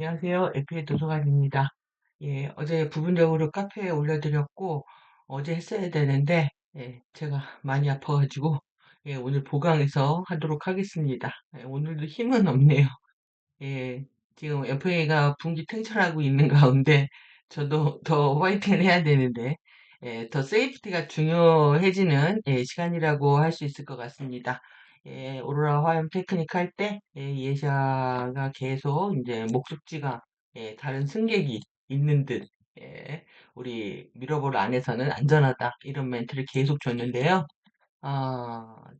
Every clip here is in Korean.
안녕하세요. FA 도서관입니다. 예, 어제 부분적으로 카페에 올려드렸고, 어제 했어야 되는데, 예, 제가 많이 아파가지고, 예, 오늘 보강해서 하도록 하겠습니다. 예, 오늘도 힘은 없네요. 예, 지금 FA가 분기탱천하고 있는 가운데, 저도 더 화이팅을 해야 되는데, 예, 더 세이프티가 중요해지는 시간이라고 할 수 있을 것 같습니다. 예, 오로라 화염 테크닉 할 때, 예샤가 계속 이제 목적지가 다른 승객이 있는 듯, 예, 우리 미러볼 안에서는 안전하다, 이런 멘트를 계속 줬는데요.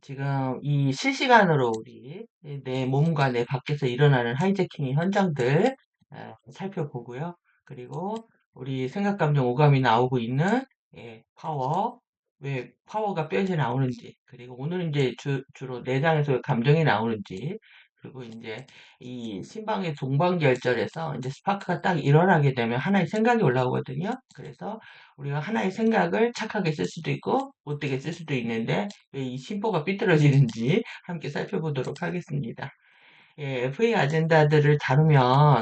지금 이 실시간으로 우리 내 몸과 내 밖에서 일어나는 하이제킹 현장들 살펴보고요. 그리고 우리 생각, 감정, 오감이 나오고 있는 파워, 왜 파워가 뼈에서 나오는지, 그리고 오늘 이제 주로 내장에서 왜 감정이 나오는지, 그리고 이제 이 심방의 동방결절에서 이제 스파크가 딱 일어나게 되면 하나의 생각이 올라오거든요. 그래서 우리가 하나의 생각을 착하게 쓸 수도 있고 못되게 쓸 수도 있는데 왜 이 심보가 삐뚤어지는지 함께 살펴보도록 하겠습니다. 예, FA 아젠다들을 다루면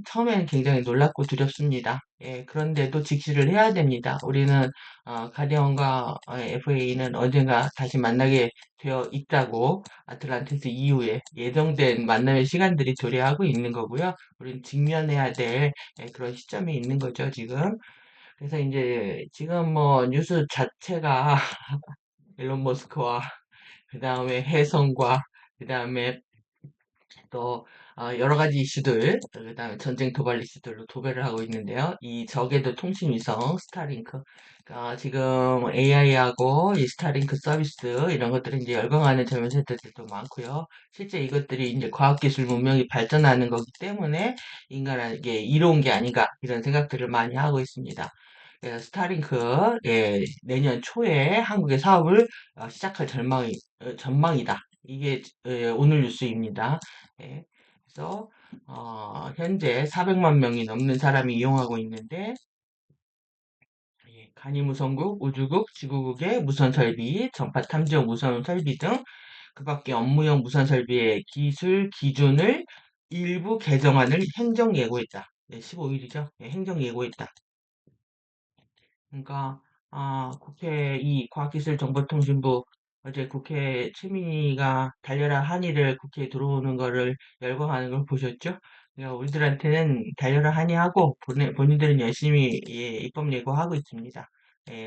처음에는 굉장히 놀랍고 두렵습니다. 예, 그런데도 직시를 해야 됩니다. 우리는 가디언과 FA는 언젠가 다시 만나게 되어 있다고 아틀란티스 이후에 예정된 만남의 시간들이 도래하고 있는 거고요. 우리는 직면해야 될 그런 시점이 있는 거죠, 지금. 그래서 이제 지금 뭐 뉴스 자체가 일론 머스크와 그 다음에 해성과 그 다음에 또 여러 가지 이슈들, 그 다음에 전쟁 도발 이슈들로 도배를 하고 있는데요. 이 저궤도 통신 위성 스타링크, 지금 AI하고 이 스타링크 서비스 이런 것들이 이제 열광하는 젊은 세대들도 많고요. 실제 이것들이 이제 과학기술 문명이 발전하는 거기 때문에 인간에게 이로운 게 아닌가 이런 생각들을 많이 하고 있습니다. 그래서 스타링크 내년 초에 한국의 사업을 시작할 전망이다. 이게 오늘 뉴스입니다. 예, 그래서 현재 400만 명이 넘는 사람이 이용하고 있는데 간이무선국, 우주국, 지구국의 무선 설비, 전파 탐지용 무선 설비 등 그 밖에 업무용 무선 설비의 기술 기준을 일부 개정안을 행정 예고했다. 네, 15일이죠. 행정 예고했다. 그러니까 국회 이 과학기술정보통신부 어제 국회 최민희가 달려라 한의를 국회에 들어오는 거를 열광하는 걸 보셨죠? 그러니까 우리들한테는 달려라 한의하고 본인들은 열심히 입법 예고하고 있습니다.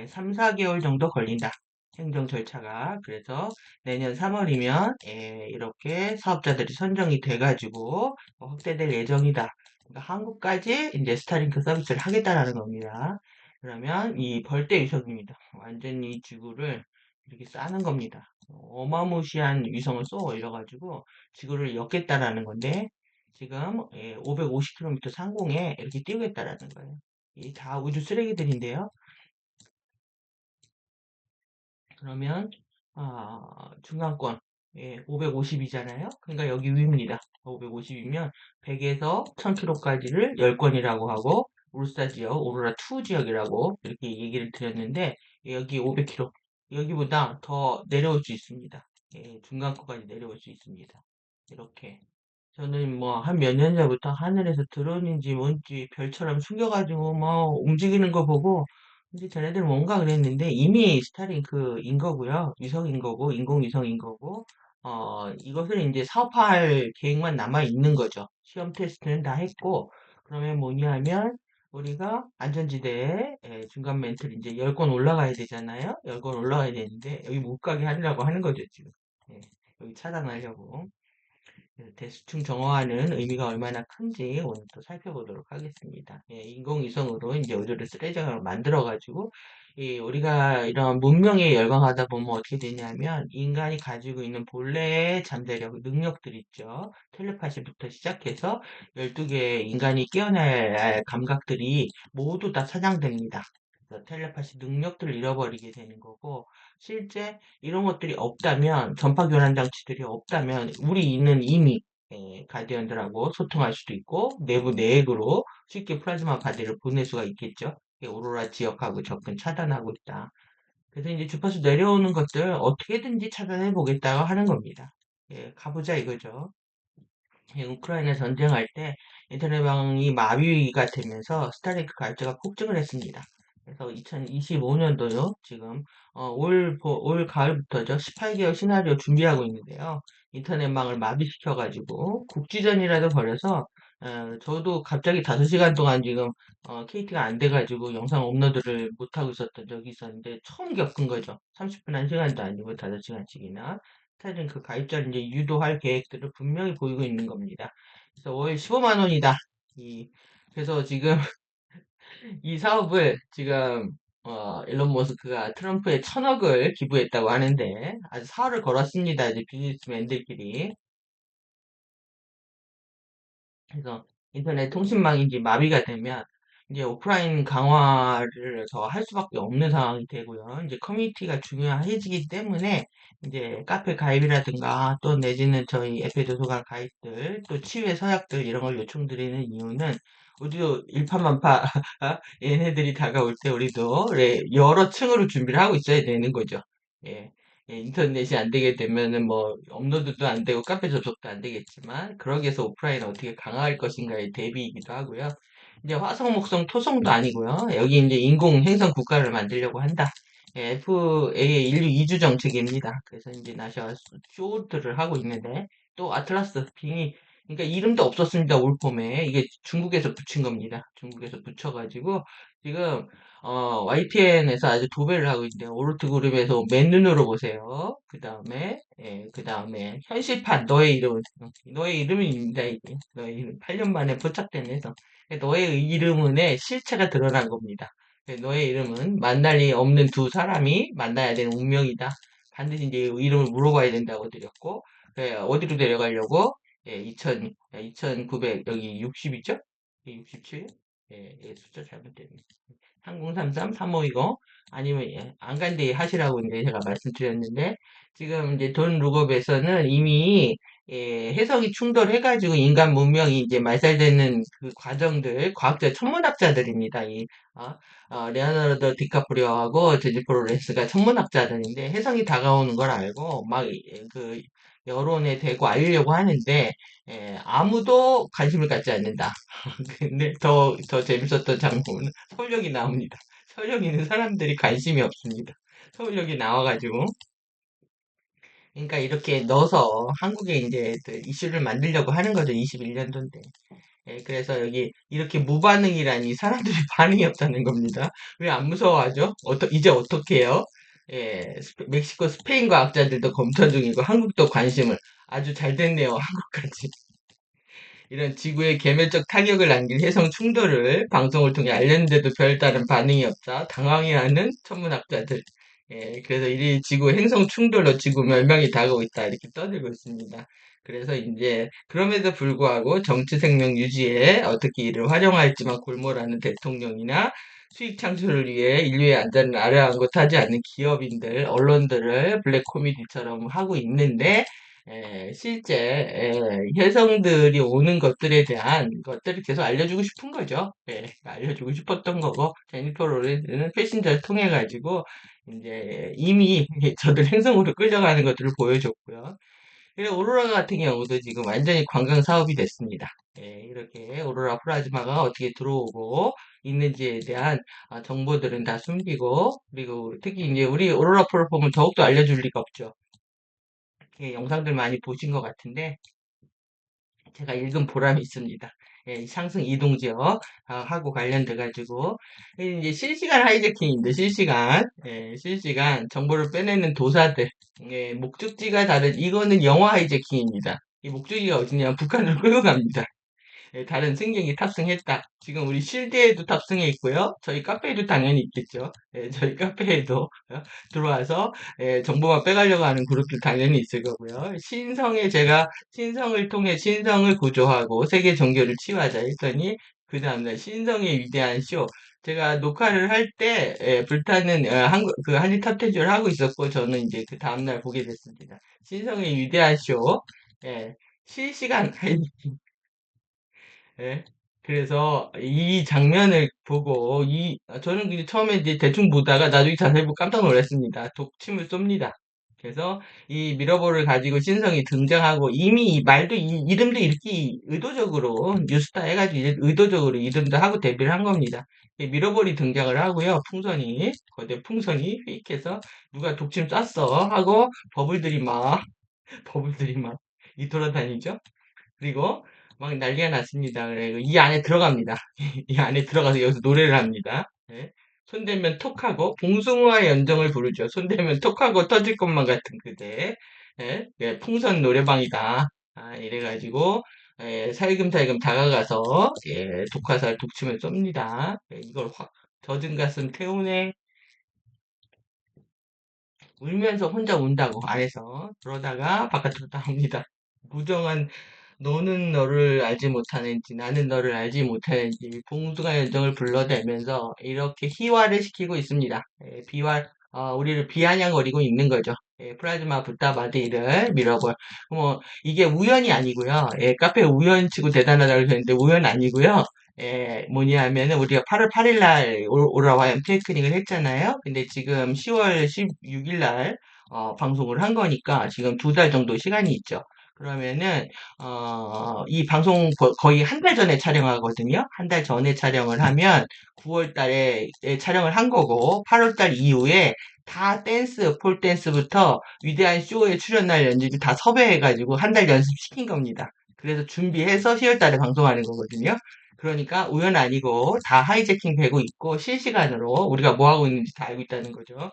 3, 4개월 정도 걸린다. 행정 절차가. 그래서 내년 3월이면 이렇게 사업자들이 선정이 돼가지고 확대될 예정이다. 그러니까 한국까지 이제 스타링크 서비스를 하겠다라는 겁니다. 그러면 이 벌떼 위성입니다. 완전히 지구를 이렇게 싸는 겁니다. 어마무시한 위성을 쏘 올려가지고 지구를 엮겠다라는 건데 지금 550km 상공에 이렇게 띄우겠다라는 거예요. 이 다 우주 쓰레기들인데요. 그러면 중간권 550이잖아요. 그러니까 여기 위입니다. 550이면 100에서 1000km까지를 열권이라고 하고 울사 지역, 오로라 2 지역이라고 이렇게 얘기를 드렸는데 여기 500km 여기보다 더 내려올 수 있습니다. 중간권까지 내려올 수 있습니다. 이렇게 저는 뭐 한 몇 년 전부터 하늘에서 드론인지 뭔지 별처럼 숨겨가지고 뭐 움직이는 거 보고 이제 쟤네들 뭔가 그랬는데 이미 스타링크인 거고요. 위성인 거고 인공위성인 거고 이것을 이제 사업화할 계획만 남아 있는 거죠. 시험 테스트는 다 했고 그러면 뭐냐 하면 우리가 안전지대에 중간 멘트를 이제 10권 올라가야 되잖아요. 10권 올라가야 되는데 여기 못 가게 하려고 하는 거죠, 지금. 예, 여기 차단하려고. 대수층 정화하는 의미가 얼마나 큰지 오늘 또 살펴보도록 하겠습니다. 인공위성으로 이제 우주를 쓰레기장으로 만들어가지고 우리가 이런 문명에 열광하다 보면 어떻게 되냐면 인간이 가지고 있는 본래의 잠재력, 능력들 있죠. 텔레파시부터 시작해서 12개의 인간이 깨어나야 할 감각들이 모두 다 사장됩니다. 그래서 텔레파시 능력들을 잃어버리게 되는 거고 실제 이런 것들이 없다면 전파 교환 장치들이 없다면 우리는 이미 가디언들하고 소통할 수도 있고 내부 내액으로 쉽게 플라즈마 바디를 보낼 수가 있겠죠. 오로라 지역하고 접근 차단하고 있다. 그래서 이제 주파수 내려오는 것들 어떻게든지 차단해 보겠다고 하는 겁니다. 가보자 이거죠. 우크라이나 전쟁할 때 인터넷망이 마비가 되면서 스타링크 가입자가 폭증을 했습니다. 그래서 2025년도요, 지금 올 가을부터죠, 18개월 시나리오 준비하고 있는데요. 인터넷망을 마비시켜가지고 국지전이라도 벌여서 저도 갑자기 5시간 동안 지금 KT가 안 돼가지고 영상 업로드를 못하고 있었던 적이 있었는데 처음 겪은 거죠. 30분 1시간도 아니고 5시간씩이나. 스타링크 가입자를 이제 유도할 계획들을 분명히 보이고 있는 겁니다. 그래서 월 15만 원이다. 이, 그래서 지금 이 사업을 지금 일론 머스크가 트럼프에 1,000억을 기부했다고 하는데 아주 사활을 걸었습니다. 이제 비즈니스맨들끼리. 그래서 인터넷 통신망이 이제 마비가 되면 이제 오프라인 강화를 더 할 수밖에 없는 상황이 되고요. 이제 커뮤니티가 중요해지기 때문에 이제 카페 가입이라든가 또 내지는 저희 에페 도서관 가입들 또 치유의 서약들 이런 걸 요청드리는 이유는 우리도 일파만파 얘네들이 다가올 때 우리도 여러 층으로 준비를 하고 있어야 되는 거죠. 예. 인터넷이 안 되게 되면은 뭐 업로드도 안 되고 카페 접속도 안 되겠지만 그러기 위해서 오프라인을 어떻게 강화할 것인가의 대비이기도 하고요. 이제 화성, 목성, 토성도 아니고요. 여기 이제 인공 행성 국가를 만들려고 한다. FA의 인류 이주 정책입니다. 그래서 이제 나샤가 쇼트를 하고 있는데 또 아틀라스 빙이 그러니까 이름도 없었습니다. 올봄에 이게 중국에서 붙인 겁니다. 중국에서 붙여가지고 지금 YTN에서 아주 도배를 하고 있는데, 오르트 그룹에서 맨눈으로 보세요. 그 다음에, 현실판, 너의 이름입니다, 이게. 너의 이름. 8년 만에 포착된 해서. 너의 이름은에 실체가 드러난 겁니다. 너의 이름은 만날 리 없는 두 사람이 만나야 되는 운명이다. 반드시 이제 이름을 물어봐야 된다고 드렸고, 어디로 데려가려고? 예, 2900, 여기 60이죠? 67? 예, 숫자 잘못됐네. 3033-3520 아니면 안 간대 하시라고 이제 제가 말씀드렸는데 지금 이제 돈 룩업에서는 이미 해석이 충돌해가지고 인간 문명이 이제 말살되는 그 과정들 과학자 천문학자들입니다. 레오나르도 디카프리오하고 제니퍼 로렌스가 천문학자들인데 해성이 다가오는 걸 알고 막 그 여론에 대고 알리려고 하는데 아무도 관심을 갖지 않는다. 근데 더 재밌었던 장면은 서울역이 나옵니다. 서울역 있는 사람들이 관심이 없습니다. 서울역이 나와가지고. 그러니까 이렇게 넣어서 한국에 이제 또 이슈를 만들려고 하는 거죠. 21년도인데. 그래서 여기 이렇게 무반응이라니 사람들이 반응이 없다는 겁니다. 왜 안 무서워하죠? 이제 어떻게 해요? 멕시코 스페인 과학자들도 검토 중이고 한국도 관심을 아주 잘 됐네요. 한국까지. 이런 지구에 개별적 타격을 남길 해성 충돌을 방송을 통해 알렸는데도 별다른 반응이 없자 당황해하는 천문학자들. 그래서 이 지구 행성 충돌로 지구 멸망이 다가오고 있다 이렇게 떠들고 있습니다. 그래서 이제 그럼에도 불구하고 정치 생명 유지에 어떻게 이를 활용할지만 골몰하는 대통령이나 수익 창출을 위해 인류의 안전을 아랑곳하지 않는 기업인들, 언론들을 블랙 코미디처럼 하고 있는데 실제 혜성들이 오는 것들에 대한 것들을 계속 알려주고 싶은 거죠. 알려주고 싶었던 거고 제니퍼 로렌스는 패신저를 통해 가지고 이제 이미 저들 행성으로 끌려가는 것들을 보여줬고요. 그리고 오로라 같은 경우도 지금 완전히 관광 사업이 됐습니다. 이렇게 오로라 플라즈마가 어떻게 들어오고 있는지에 대한 정보들은 다 숨기고 그리고 특히 이제 우리 오로라 프로 보면 더욱더 알려줄 리가 없죠. 영상들 많이 보신 것 같은데 제가 읽은 보람이 있습니다. 상승 이동 지역 하고 관련돼 가지고 이제 실시간 하이제킹인데 실시간 정보를 빼내는 도사들 목적지가 다른 이거는 영화 하이제킹입니다. 이 목적지가 어디냐 북한으로 끌고 갑니다. 다른 승객이 탑승했다. 지금 우리 실드에도 탑승해 있고요. 저희 카페에도 당연히 있겠죠. 저희 카페에도 들어와서 정보만 빼가려고 하는 그룹도 당연히 있을 거고요. 제가 신성을 통해 신성을 구조하고 세계 종교를 치유하자 했더니 그 다음날 신성의 위대한 쇼. 제가 녹화를 할 때 불타는 그 한일 탑텐쇼를 하고 있었고 저는 이제 그 다음날 보게 됐습니다. 신성의 위대한 쇼. 예, 실시간 예. 그래서 이 장면을 보고 저는 그냥 처음에 이제 대충 보다가 나중에 자세히 보고 깜짝 놀랐습니다. 독침을 쏩니다. 그래서 이 미러볼을 가지고 신성이 등장하고 이미 이 말도 이름도 이렇게 의도적으로 뉴스타 해가지고 의도적으로 이름도 하고 데뷔를 한 겁니다. 이 미러볼이 등장을 하고요. 풍선이 거대 풍선이 휙해서 누가 독침 쐈어 하고 버블들이 막 버블들이 막 이 돌아다니죠. 그리고 막 난리가 났습니다. 그래 이 안에 들어갑니다. 이 안에 들어가서 여기서 노래를 합니다. 예. 손대면 톡하고 봉숭아의 연정을 부르죠. 손대면 톡하고 터질 것만 같은 그대. 예. 예, 풍선 노래방이다. 아, 이래가지고 살금살금 다가가서 독화살 독침을 쏩니다. 이걸 확 젖은 가슴 태우네. 울면서 혼자 운다고 안에서 그러다가 바깥으로 나옵니다. 무정한 너는 너를 알지 못하는지 나는 너를 알지 못하는지 봉숭아 연정을 불러대면서 이렇게 희화를 시키고 있습니다. 비화 우리를 비아냥거리고 있는 거죠. 플라즈마 붓다바디를 밀어볼. 뭐 이게 우연이 아니고요. 카페 우연치고 대단하다고 했는데 우연 아니고요. 뭐냐 하면은 우리가 8월 8일 날 오라고 하얀 피크닉을 했잖아요. 근데 지금 10월 16일 날 방송을 한 거니까 지금 2달 정도 시간이 있죠. 그러면은 이 방송 거의 한 달 전에 촬영하거든요. 한 달 전에 촬영을 하면 9월 달에 촬영을 한 거고 8월 달 이후에 다 댄스, 폴 댄스부터 위대한 쇼에 출연할 연주를 다 섭외해가지고 한 달 연습시킨 겁니다. 그래서 준비해서 10월 달에 방송하는 거거든요. 그러니까 우연 아니고 다 하이제킹 되고 있고 실시간으로 우리가 뭐 하고 있는지 다 알고 있다는 거죠.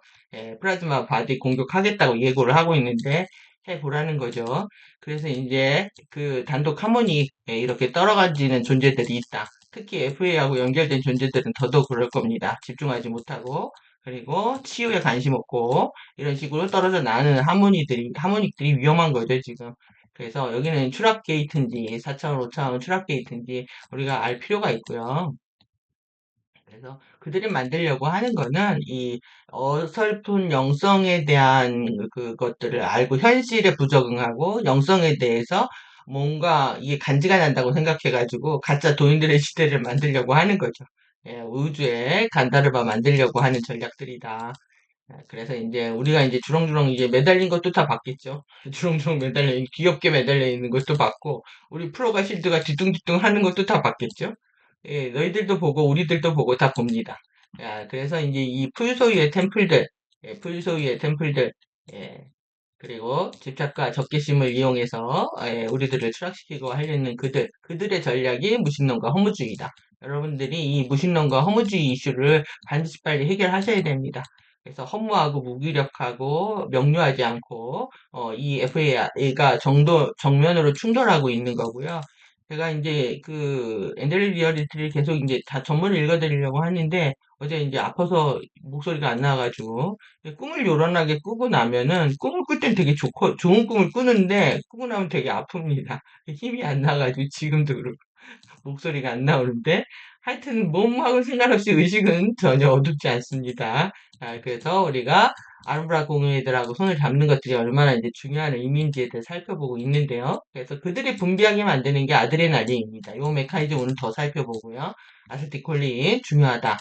플라즈마 바디 공격하겠다고 예고를 하고 있는데 해보라는 거죠. 그래서 이제 그 단독 하모니 이렇게 떨어지는 존재들이 있다. 특히 FA하고 연결된 존재들은 더더욱 그럴 겁니다. 집중하지 못하고 그리고 치유에 관심 없고 이런 식으로 떨어져 나가는 하모닉들이 위험한 거죠, 지금. 그래서 여기는 추락 게이트인지 4차원, 5차원 추락 게이트인지 우리가 알 필요가 있고요. 그래서 그들이 만들려고 하는 거는 이 어설픈 영성에 대한 그것들을 알고 현실에 부적응하고 영성에 대해서 뭔가 이게 간지가 난다고 생각해가지고 가짜 도인들의 시대를 만들려고 하는 거죠. 우주에 간다르바 만들려고 하는 전략들이다. 그래서 이제 우리가 이제 주렁주렁 이제 매달린 것도 다 봤겠죠. 주렁주렁 귀엽게 매달려 있는 것도 봤고, 우리 프로가 실드가 뒤뚱뒤뚱 하는 것도 다 봤겠죠. 너희들도 보고, 우리들도 보고 다 봅니다. 그래서 이제 이 풀소유의 템플들, 풀소유의 템플들, 예, 그리고 집착과 적개심을 이용해서 우리들을 추락시키고 하려는 그들의 전략이 무신론과 허무주의다. 여러분들이 이 무신론과 허무주의 이슈를 반드시 빨리 해결하셔야 됩니다. 그래서 허무하고 무기력하고 명료하지 않고 이 FA가 정면으로 충돌하고 있는 거고요. 제가 이제 그 엔젤 리얼리티를 계속 이제 다 전문을 읽어드리려고 하는데 어제 이제 아파서 목소리가 안 나와가지고 꿈을 요란하게 꾸고 나면은 꿈을 꿀 땐 되게 좋은 꿈을 꾸는데 꾸고 나면 되게 아픕니다. 힘이 안 나가지고 지금도 그렇고 목소리가 안 나오는데 하여튼 몸하고 상관없이 의식은 전혀 어둡지 않습니다. 그래서 우리가 아름브라 공예들하고 손을 잡는 것들이 얼마나 이제 중요한 의미인지에 대해 살펴보고 있는데요. 그래서 그들이 분비하게 만드는 게 아드레날린입니다. 이 메커니즘 오늘 더 살펴보고요. 아세틸콜린 중요하다.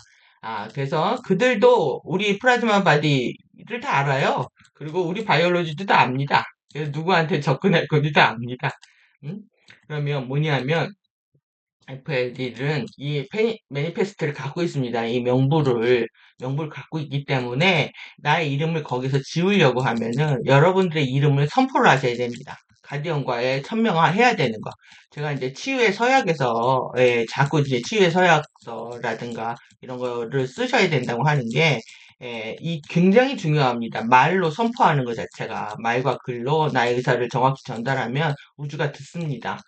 그래서 그들도 우리 플라즈마 바디를 다 알아요. 그리고 우리 바이올로지도 다 압니다. 그래서 누구한테 접근할 건지 다 압니다. 음? 그러면 뭐냐면 FLD들은 이 매니페스트를 갖고 있습니다. 이 명부를 갖고 있기 때문에 나의 이름을 거기서 지우려고 하면은 여러분들의 이름을 선포를 하셔야 됩니다. 가디언과의 천명화해야 되는 거. 제가 이제 치유의 서약에서, 자꾸 이제 치유의 서약서라든가 이런 거를 쓰셔야 된다고 하는 게, 이 굉장히 중요합니다. 말로 선포하는 것 자체가 말과 글로 나의 의사를 정확히 전달하면 우주가 듣습니다.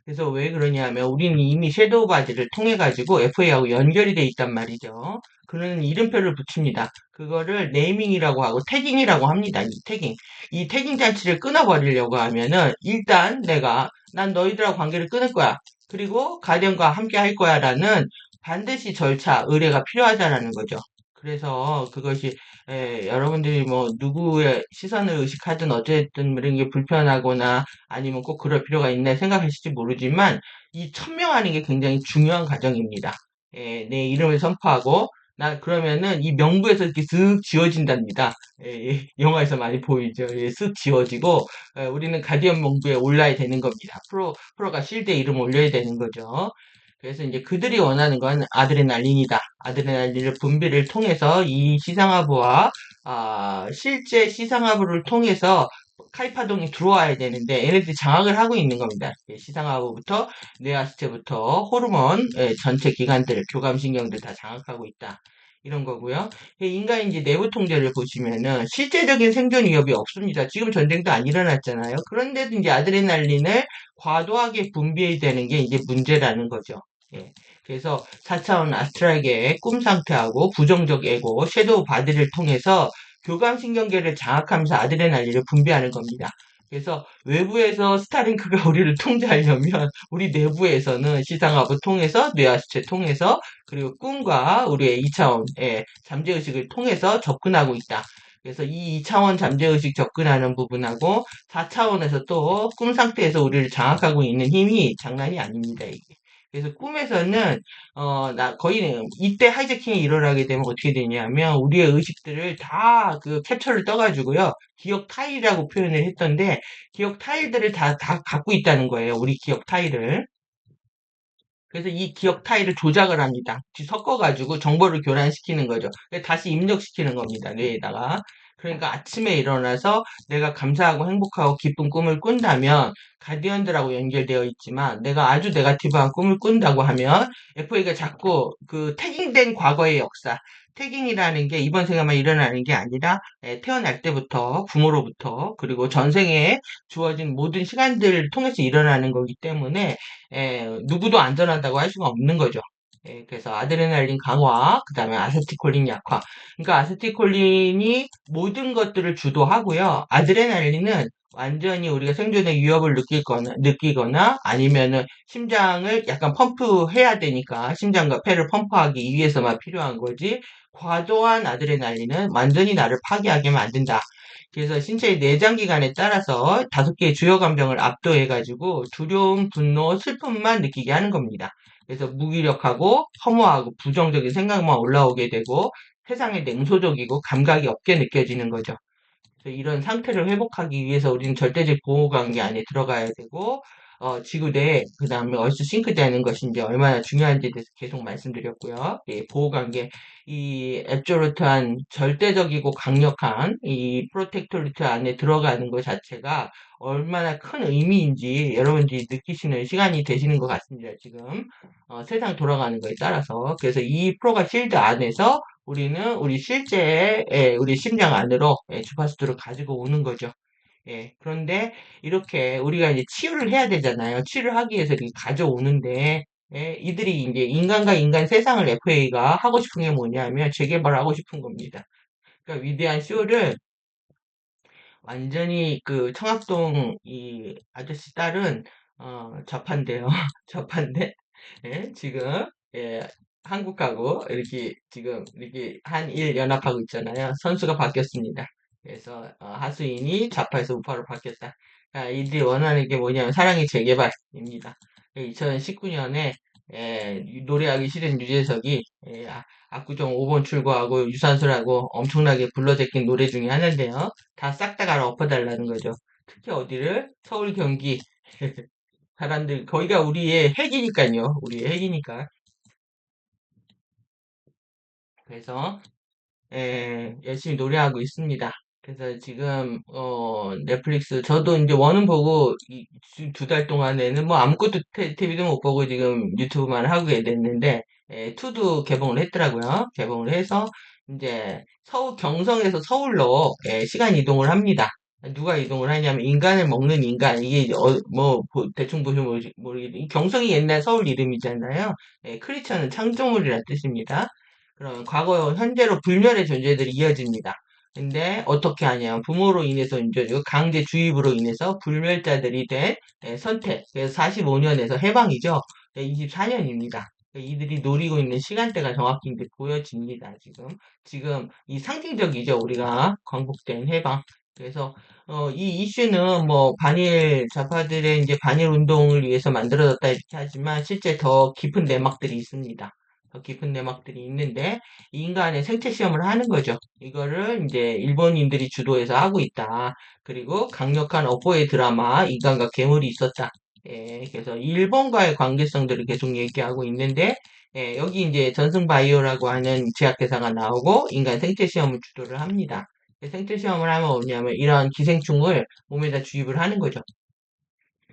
그래서 왜 그러냐면 우리는 이미 섀도우 바디를 통해 가지고 FA하고 연결이 돼 있단 말이죠. 그는 이름표를 붙입니다. 그거를 네이밍이라고 하고 태깅이라고 합니다. 이 태깅 장치를 끊어버리려고 하면은 일단 난 너희들하고 관계를 끊을 거야. 그리고 가디언과 함께 할 거야라는 반드시 절차, 의뢰가 필요하다라는 거죠. 그래서 그것이 여러분들이 뭐 누구의 시선을 의식하든 어쨌든 이런 게 불편하거나 아니면 꼭 그럴 필요가 있나 생각하실지 모르지만 이 천명하는 게 굉장히 중요한 과정입니다. 내 이름을 선포하고 그러면은 이 명부에서 이렇게 쓱 지워진답니다. 예, 예, 영화에서 많이 보이죠. 예, 쓱 지워지고, 우리는 가디언 명부에 올라야 되는 겁니다. 프로가 실드에 이름 올려야 되는 거죠. 그래서 이제 그들이 원하는 건 아드레날린이다. 아드레날린을 분비를 통해서 이 시상하부와 실제 시상하부를 통해서 카이파동이 들어와야 되는데 얘네들이 장악을 하고 있는 겁니다. 예, 시상하부부터 뇌하수체부터 호르몬 전체 기관들, 교감신경들 다 장악하고 있다. 이런 거고요. 인간의 이제 내부 통제를 보시면은 실제적인 생존 위협이 없습니다. 지금 전쟁도 안 일어났잖아요. 그런데도 이제 아드레날린을 과도하게 분비해야 되는 게 이제 문제라는 거죠. 예. 그래서 4차원 아스트랄계의 꿈 상태하고 부정적 에고, 섀도우 바디를 통해서 교감신경계를 장악하면서 아드레날린을 분비하는 겁니다. 그래서 외부에서 스타링크가 우리를 통제하려면 우리 내부에서는 시상하부 통해서 뇌하수체 통해서 그리고 꿈과 우리의 2차원의 잠재의식을 통해서 접근하고 있다. 그래서 이 2차원 잠재의식 접근하는 부분하고 4차원에서 또 꿈 상태에서 우리를 장악하고 있는 힘이 장난이 아닙니다. 이게. 그래서 꿈에서는 거의 이때 하이제킹이 일어나게 되면 어떻게 되냐면 우리의 의식들을 다 그 캡처를 떠가지고요. 기억 타일이라고 표현을 했던데 기억 타일들을 다 갖고 있다는 거예요. 우리 기억 타일을. 그래서 이 기억 타일을 조작을 합니다. 섞어가지고 정보를 교란시키는 거죠. 다시 입력시키는 겁니다. 뇌에다가. 그러니까 아침에 일어나서 내가 감사하고 행복하고 기쁜 꿈을 꾼다면 가디언들하고 연결되어 있지만 내가 아주 네거티브한 꿈을 꾼다고 하면 FA가 자꾸 그 태깅된 과거의 역사, 태깅이라는 게 이번 생에만 일어나는 게 아니라 태어날 때부터 부모로부터 그리고 전생에 주어진 모든 시간들을 통해서 일어나는 거기 때문에 누구도 안전하다고 할 수가 없는 거죠. 그래서 아드레날린 강화, 그 다음에 아세틸콜린 약화. 그러니까 아세틸콜린이 모든 것들을 주도하고요. 아드레날린은 완전히 우리가 생존의 위협을 느끼거나 아니면은 심장을 약간 펌프해야 되니까 심장과 폐를 펌프하기 위해서만 필요한 거지. 과도한 아드레날린은 완전히 나를 파괴하게 만든다. 그래서 신체의 내장 기관에 따라서 5개의 주요 감정을 압도해가지고 두려움, 분노, 슬픔만 느끼게 하는 겁니다. 그래서 무기력하고 허무하고 부정적인 생각만 올라오게 되고 세상에 냉소적이고 감각이 없게 느껴지는 거죠. 그래서 이런 상태를 회복하기 위해서 우리는 절대적 보호관계 안에 들어가야 되고, 지구 내에, 그 다음에 얼스 싱크되는 것이 이제 얼마나 중요한지에 대해서 계속 말씀드렸고요. 예, 보호관계, 이 앱조루트한 절대적이고 강력한 이 프로텍토리트 안에 들어가는 것 자체가 얼마나 큰 의미인지 여러분들이 느끼시는 시간이 되시는 것 같습니다. 지금 세상 돌아가는 거에 따라서. 그래서 이 프로가 실드 안에서 우리는 우리 실제 우리 심장 안으로 주파수들을 가지고 오는 거죠. 그런데 이렇게 우리가 이제 치유를 해야 되잖아요. 치유를 하기 위해서 이렇게 가져오는데 이들이 이제 인간과 인간 세상을 FA가 하고 싶은 게 뭐냐면 재개발하고 싶은 겁니다. 그러니까 위대한 쇼를 완전히 그 청학동 이 아저씨 딸은 좌파인데요. 좌파인데 지금 예, 한국하고 이렇게 지금 이렇게 한일 연합하고 있잖아요. 선수가 바뀌었습니다. 그래서 하수인이 좌파에서 우파로 바뀌었다. 그러니까 이들이 원하는 게 뭐냐면 사랑의 재개발입니다. 2019년에 노래하기 싫은 유재석이 압구정 5번 출구하고 유산소라고 엄청나게 불러제낀 노래 중에 하나인데요. 다 싹 다 갈아 엎어달라는 거죠. 특히 어디를? 서울, 경기. 사람들, 거기가 우리의 핵이니까요. 우리의 핵이니까. 그래서, 열심히 노래하고 있습니다. 그래서 지금, 넷플릭스, 저도 이제 원은 보고, 2달 동안에는 뭐 아무것도 TV도 못 보고 지금 유튜브만 하게 됐는데, 투도 개봉을 했더라고요. 개봉을 해서, 이제, 경성에서 서울로, 시간 이동을 합니다. 누가 이동을 하냐면, 인간을 먹는 인간, 이게, 대충 보시면 모르겠는데, 경성이 옛날 서울 이름이잖아요. 크리처는 창조물이라는 뜻입니다. 그럼 과거, 현재로 불멸의 존재들이 이어집니다. 근데 어떻게 하냐? 부모로 인해서 이제 강제 주입으로 인해서 불멸자들이 된 선택. 그래서 45년에서 해방이죠. 24년입니다. 이들이 노리고 있는 시간대가 정확히 이제 보여집니다. 지금 이 상징적이죠. 우리가 광복된 해방. 그래서 이 이슈는 뭐 반일 좌파들의 이제 반일 운동을 위해서 만들어졌다 이렇게 하지만 실제 더 깊은 내막들이 있습니다. 더 깊은 내막들이 있는데 이 인간의 생체 시험을 하는 거죠. 이거를 이제 일본인들이 주도해서 하고 있다. 그리고 강력한 어포의 드라마 인간과 괴물이 있었다. 예, 그래서 일본과의 관계성들을 계속 얘기하고 있는데 예, 여기 이제 전승 바이오라고 하는 제약회사가 나오고 인간 생체 시험을 주도를 합니다. 생체 시험을 하면 뭐냐면 이런 기생충을 몸에다 주입을 하는 거죠.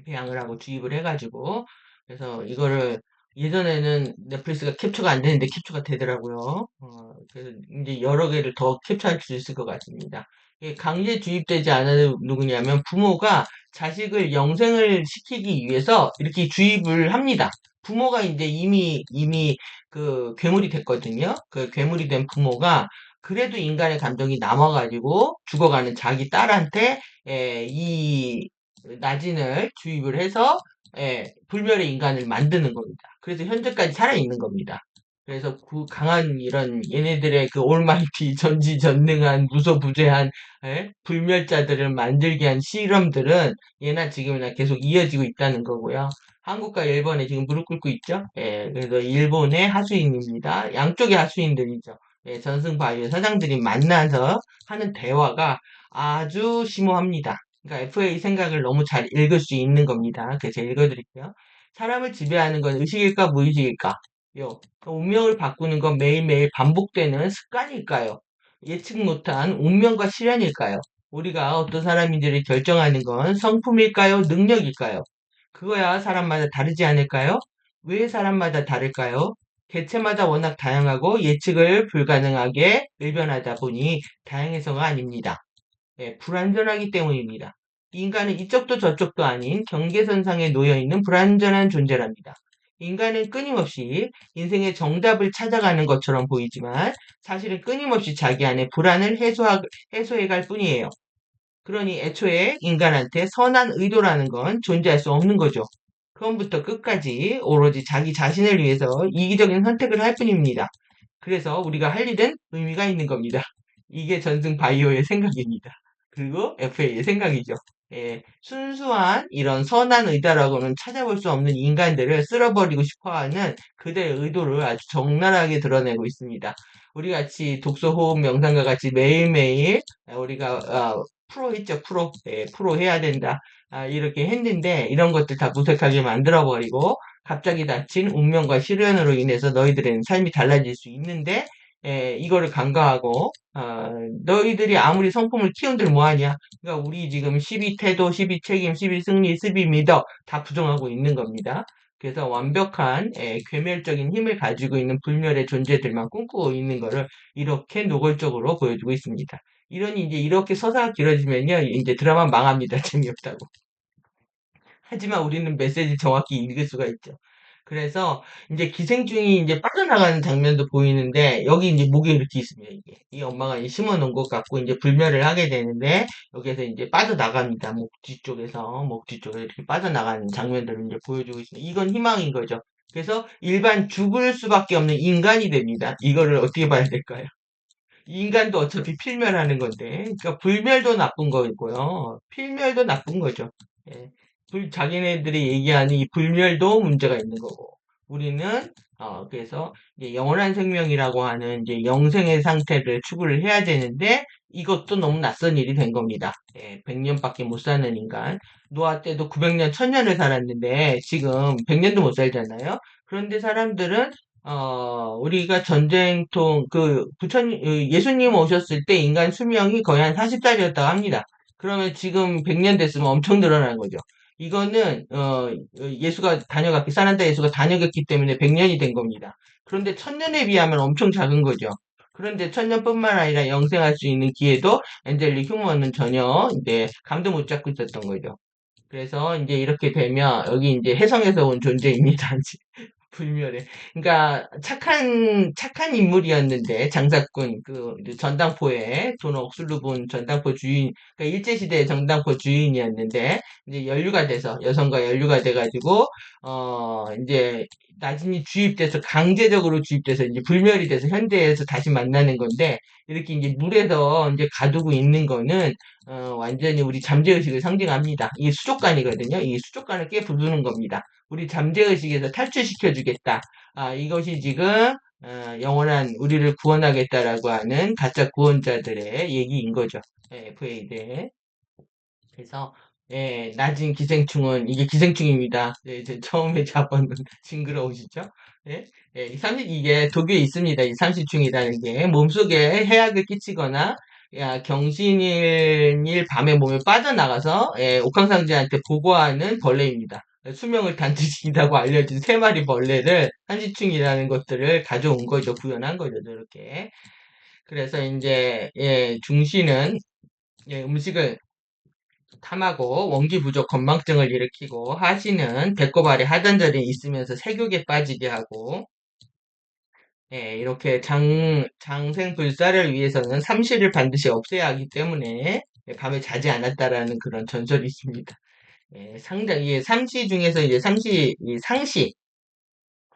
배양을 하고 주입을 해가지고 그래서 이거를 예전에는 넷플릭스가 캡처가 안 되는데 캡처가 되더라고요. 그래서 이제 여러 개를 더 캡처할 수 있을 것 같습니다. 이게 강제 주입되지 않은 누구냐면 부모가 자식을 영생을 시키기 위해서 이렇게 주입을 합니다. 부모가 이제 이미 그 괴물이 됐거든요. 그 괴물이 된 부모가 그래도 인간의 감정이 남아가지고 죽어가는 자기 딸한테 이 나진을 주입을 해서 불멸의 인간을 만드는 겁니다. 그래서 현재까지 살아있는 겁니다. 그래서 그 강한 이런 얘네들의 그 올마이티 전지전능한 무소부재한 불멸자들을 만들게 한 실험들은 예나 지금이나 계속 이어지고 있다는 거고요. 한국과 일본에 지금 무릎 꿇고 있죠. 그래서 일본의 하수인입니다. 양쪽의 하수인들이죠. 전승바이오 사장들이 만나서 하는 대화가 아주 심오합니다. 그러니까 FA 생각을 너무 잘 읽을 수 있는 겁니다. 그래서 제가 읽어드릴게요. 사람을 지배하는 건 의식일까 무의식일까? 요. 운명을 바꾸는 건 매일매일 반복되는 습관일까요? 예측 못한 운명과 시련일까요? 우리가 어떤 사람인지를 결정하는 건 성품일까요? 능력일까요? 그거야 사람마다 다르지 않을까요? 왜 사람마다 다를까요? 개체마다 워낙 다양하고 예측을 불가능하게 일변하다 보니 다양해서가 아닙니다. 불완전하기 때문입니다. 인간은 이쪽도 저쪽도 아닌 경계선상에 놓여있는 불완전한 존재랍니다. 인간은 끊임없이 인생의 정답을 찾아가는 것처럼 보이지만 사실은 끊임없이 자기 안에 불안을 해소해갈 뿐이에요. 그러니 애초에 인간한테 선한 의도라는 건 존재할 수 없는 거죠. 처음부터 끝까지 오로지 자기 자신을 위해서 이기적인 선택을 할 뿐입니다. 그래서 우리가 할 일은 의미가 있는 겁니다. 이게 전승 바이오의 생각입니다. 그리고 FA의 생각이죠. 순수한 이런 선한 의도라고는 찾아볼 수 없는 인간들을 쓸어버리고 싶어하는 그들의 의도를 아주 적나라하게 드러내고 있습니다. 우리 같이 독서, 호흡, 명상과 같이 매일매일 우리가 프로 했죠, 프로. 프로 해야 된다. 이렇게 했는데 이런 것들 다 무색하게 만들어버리고 갑자기 닥친 운명과 시련으로 인해서 너희들의 삶이 달라질 수 있는데 이거를 간과하고 너희들이 아무리 성품을 키운들 뭐하냐. 그러니까 우리 지금 12 태도, 12 책임, 12 승리, 12 미덕 다 부정하고 있는 겁니다. 그래서 완벽한 괴멸적인 힘을 가지고 있는 불멸의 존재들만 꿈꾸고 있는 거를 이렇게 노골적으로 보여주고 있습니다. 이러니 이제 이렇게 서사가 길어지면요, 이제 드라마 망합니다. 재미없다고. 하지만 우리는 메시지 정확히 읽을 수가 있죠. 그래서 이제 기생충이 이제 빠져나가는 장면도 보이는데 여기 이제 목에 이렇게 있습니다. 이게 이 엄마가 이제 심어 놓은 것 같고 이제 불멸을 하게 되는데 여기에서 이제 빠져나갑니다. 목 뒤쪽에 이렇게 빠져나가는 장면들을 이제 보여주고 있습니다. 이건 희망인 거죠. 그래서 일반 죽을 수밖에 없는 인간이 됩니다. 이거를 어떻게 봐야 될까요? 인간도 어차피 필멸하는 건데, 그러니까 불멸도 나쁜 거고요. 필멸도 나쁜 거죠. 예. 자기네들이 얘기하는 이 불멸도 문제가 있는 거고, 우리는 그래서 이제 영원한 생명이라고 하는 이제 영생의 상태를 추구를 해야 되는데 이것도 너무 낯선 일이 된 겁니다. 100년밖에 못 사는 인간. 노아 때도 900년, 1000년을 살았는데 지금 100년도 못 살잖아요. 그런데 사람들은 우리가 전쟁통, 예수님 오셨을 때 인간 수명이 거의 한 40살이었다고 합니다. 그러면 지금 100년 됐으면 엄청 늘어난 거죠. 이거는, 예수가 다녀갔기, 사난다 예수가 다녀갔기 때문에 100년이 된 겁니다. 그런데 1000년에 비하면 엄청 작은 거죠. 그런데 1000년뿐만 아니라 영생할 수 있는 기회도 엔젤릭 휴머는 전혀 이제 감도 못 잡고 있었던 거죠. 그래서 이제 이렇게 되면 여기 이제 해성에서 온 존재입니다. 불멸의. 그러니까 착한 인물이었는데 장사꾼 그 이제 전당포에 돈 억수로 본 전당포 주인, 그러니까 일제 시대의 전당포 주인이었는데 이제 연루가 돼서 여성과 연루가 돼가지고 이제 나중에 주입돼서 강제적으로 주입돼서 이제 불멸이 돼서 현대에서 다시 만나는 건데 이렇게 이제 물에서 이제 가두고 있는 거는 완전히 우리 잠재의식을 상징합니다. 이게 수족관이거든요. 이 수족관을 깨 부수는 겁니다. 우리 잠재의식에서 탈출시켜주겠다. 이것이 지금 영원한 우리를 구원하겠다라고 하는 가짜 구원자들의 얘기인 거죠. FA대. 그래서 낮은 기생충은 이게 기생충입니다. 이제 처음에 잡은 징그러우시죠? 예? 이게 독에 있습니다. 이 삼시충이라는 게 몸속에 해악을 끼치거나 경신일 밤에 몸에 빠져나가서 옥황상제한테 보고하는 벌레입니다. 수명을 단축시킨다고 알려진 세 마리 벌레를 삼시충이라는 것들을 가져온 거죠. 구현한 거죠. 이렇게. 그래서 이제 중시는 음식을 탐하고 원기 부족 건망증을 일으키고 하시는 배꼽 아래 하단절에 있으면서 색욕에 빠지게 하고 이렇게 장생불사를 위해서는 삼시를 반드시 없애야 하기 때문에 밤에 자지 않았다라는 그런 전설이 있습니다. 상당히 삼시 중에서 이제 이 상시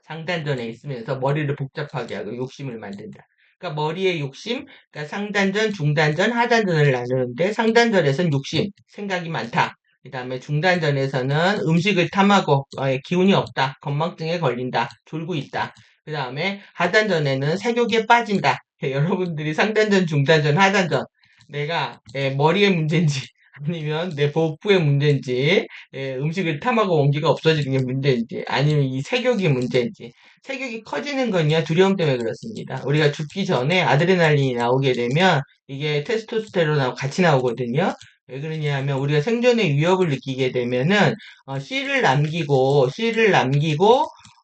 상단전에 있으면서 머리를 복잡하게 하고 욕심을 만든다. 그러니까 머리의 욕심, 그러니까 상단전, 중단전, 하단전을 나누는데 상단전에서는 욕심, 생각이 많다. 그 다음에 중단전에서는 음식을 탐하고 기운이 없다, 건망증에 걸린다, 졸고 있다. 그 다음에 하단전에는 색욕에 빠진다. 여러분들이 상단전, 중단전, 하단전 내가 머리의 문제인지 아니면 내 복부의 문제인지 음식을 탐하고 온기가 없어지는 게 문제인지 아니면 이 색욕이 문제인지 색욕이 커지는 건요 두려움 때문에 그렇습니다. 우리가 죽기 전에 아드레날린이 나오게 되면 이게 테스토스테론하고 같이 나오거든요. 왜 그러냐면 우리가 생존의 위협을 느끼게 되면은 씨를 남기고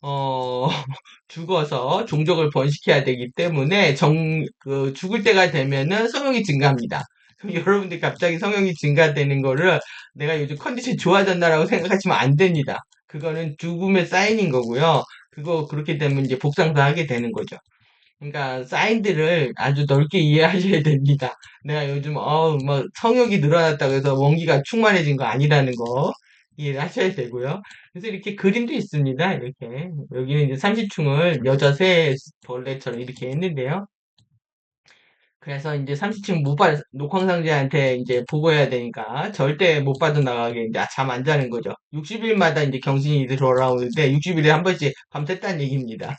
어 죽어서 종족을 번식해야 되기 때문에 죽을 때가 되면은 성욕이 증가합니다. 그럼 여러분들이 갑자기 성욕이 증가되는 거를 내가 요즘 컨디션이 좋아졌나라고 생각하시면 안 됩니다. 그거는 죽음의 사인인 거고요. 그렇게 되면 이제 복상도 하게 되는 거죠. 그러니까 사인들을 아주 넓게 이해하셔야 됩니다. 내가 요즘 뭐 성욕이 늘어났다고 해서 원기가 충만해진 거 아니라는 거 이해를 하셔야 되고요. 그래서 이렇게 그림도 있습니다. 이렇게 여기는 이제 삼시충을 여자 새 벌레처럼 이렇게 했는데요. 그래서 이제 삼시층 녹황상제한테 이제 보고해야 되니까 절대 못 빠져나가게 이제 잠 안 자는 거죠. 60일마다 이제 경신이 돌아오는데 60일에 한 번씩 밤샜다는 얘기입니다.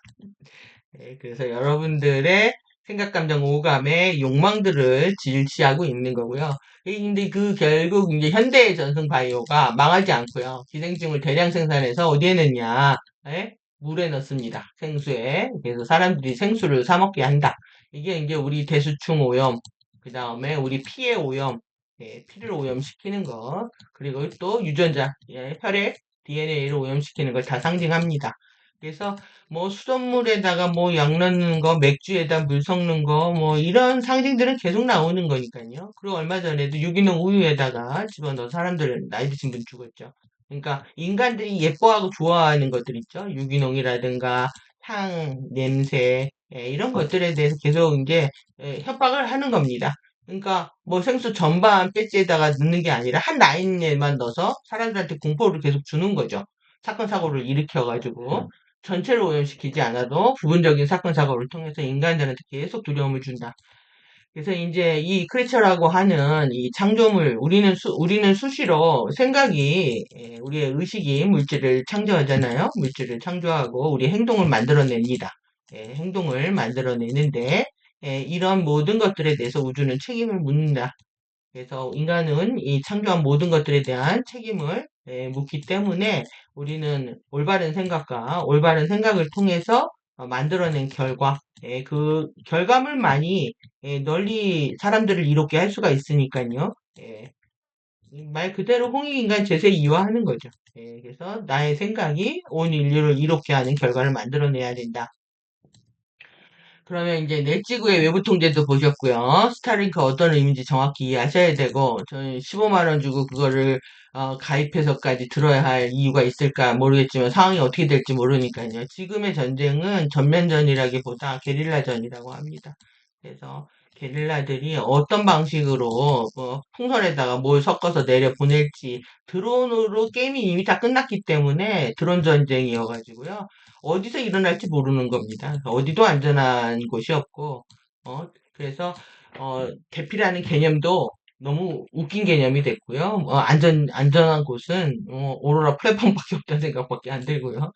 그래서 여러분들의 생각, 감정, 오감의 욕망들을 질시하고 있는 거고요. 근데 결국 이제 현대의 전승 바이오가 망하지 않고요. 기생충을 대량 생산해서 어디에 넣냐? 물에 넣습니다. 생수에. 그래서 사람들이 생수를 사 먹게 한다. 이게 이제 우리 대수충 오염, 그 다음에 우리 피의 오염, 피를 오염시키는 것, 그리고 또 유전자, 혈액, DNA를 오염시키는 걸 다 상징합니다. 그래서 뭐 수돗물에다가 뭐 약 넣는 거, 맥주에다 물 섞는 거, 뭐 이런 상징들은 계속 나오는 거니까요. 그리고 얼마 전에도 유기농 우유에다가 집어넣어 사람들 나이 드신 분 죽었죠. 그러니까 인간들이 예뻐하고 좋아하는 것들 있죠. 유기농이라든가 향, 냄새 이런 것들에 대해서 계속 이제 협박을 하는 겁니다. 그러니까 뭐 생수 전반 배지에다가 넣는 게 아니라 한 라인에만 넣어서 사람들한테 공포를 계속 주는 거죠. 사건 사고를 일으켜가지고 전체를 오염시키지 않아도 부분적인 사건 사고를 통해서 인간들한테 계속 두려움을 준다. 그래서 이제 이 크리처라고 하는 이 창조물, 우리는 수시로 생각이, 우리의 의식이 물질을 창조하잖아요. 물질을 창조하고 우리 행동을 만들어냅니다. 행동을 만들어내는데, 이런 모든 것들에 대해서 우주는 책임을 묻는다. 그래서 인간은 이 창조한 모든 것들에 대한 책임을 묻기 때문에 우리는 올바른 생각과 올바른 생각을 통해서 만들어낸 결과, 그 결과물만이 널리 사람들을 이롭게 할 수가 있으니까요. 말 그대로 홍익인간 제세 이화하는 거죠. 그래서 나의 생각이 온 인류를 이롭게 하는 결과를 만들어내야 된다. 그러면 이제 넷지구의 외부 통제도 보셨고요. 스타링크 어떤 의미인지 정확히 이해하셔야 되고, 저는 15만 원 주고 그거를 가입해서까지 들어야 할 이유가 있을까 모르겠지만 상황이 어떻게 될지 모르니까요. 지금의 전쟁은 전면전이라기보다 게릴라전이라고 합니다. 그래서 게릴라들이 어떤 방식으로 풍선에다가 뭘 섞어서 내려 보낼지 드론으로 게임이 이미 다 끝났기 때문에 드론 전쟁이어가지고요. 어디서 일어날지 모르는 겁니다. 어디도 안전한 곳이 없고, 그래서, 대피라는 개념도 너무 웃긴 개념이 됐고요. 안전한 곳은, 오로라 플랫폼밖에 없다는 생각밖에 안 들고요.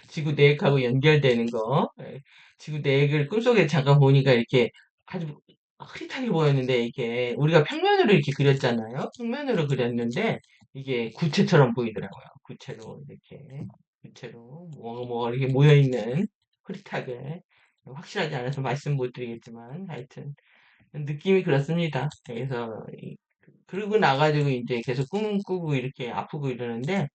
지구 내핵하고 연결되는 거. 예. 지구 내핵을 꿈속에 잠깐 보니까 이렇게 아주 흐릿하게 보였는데 이게 우리가 평면으로 이렇게 그렸잖아요. 평면으로 그렸는데 이게 구체처럼 보이더라고요. 구체로 이렇게 구체로 뭐 이렇게 모여 있는 흐릿하게 확실하지 않아서 말씀 못 드리겠지만 하여튼 느낌이 그렇습니다. 그래서 그러고 나가지고 이제 계속 꿈 꾸고 이렇게 아프고 이러는데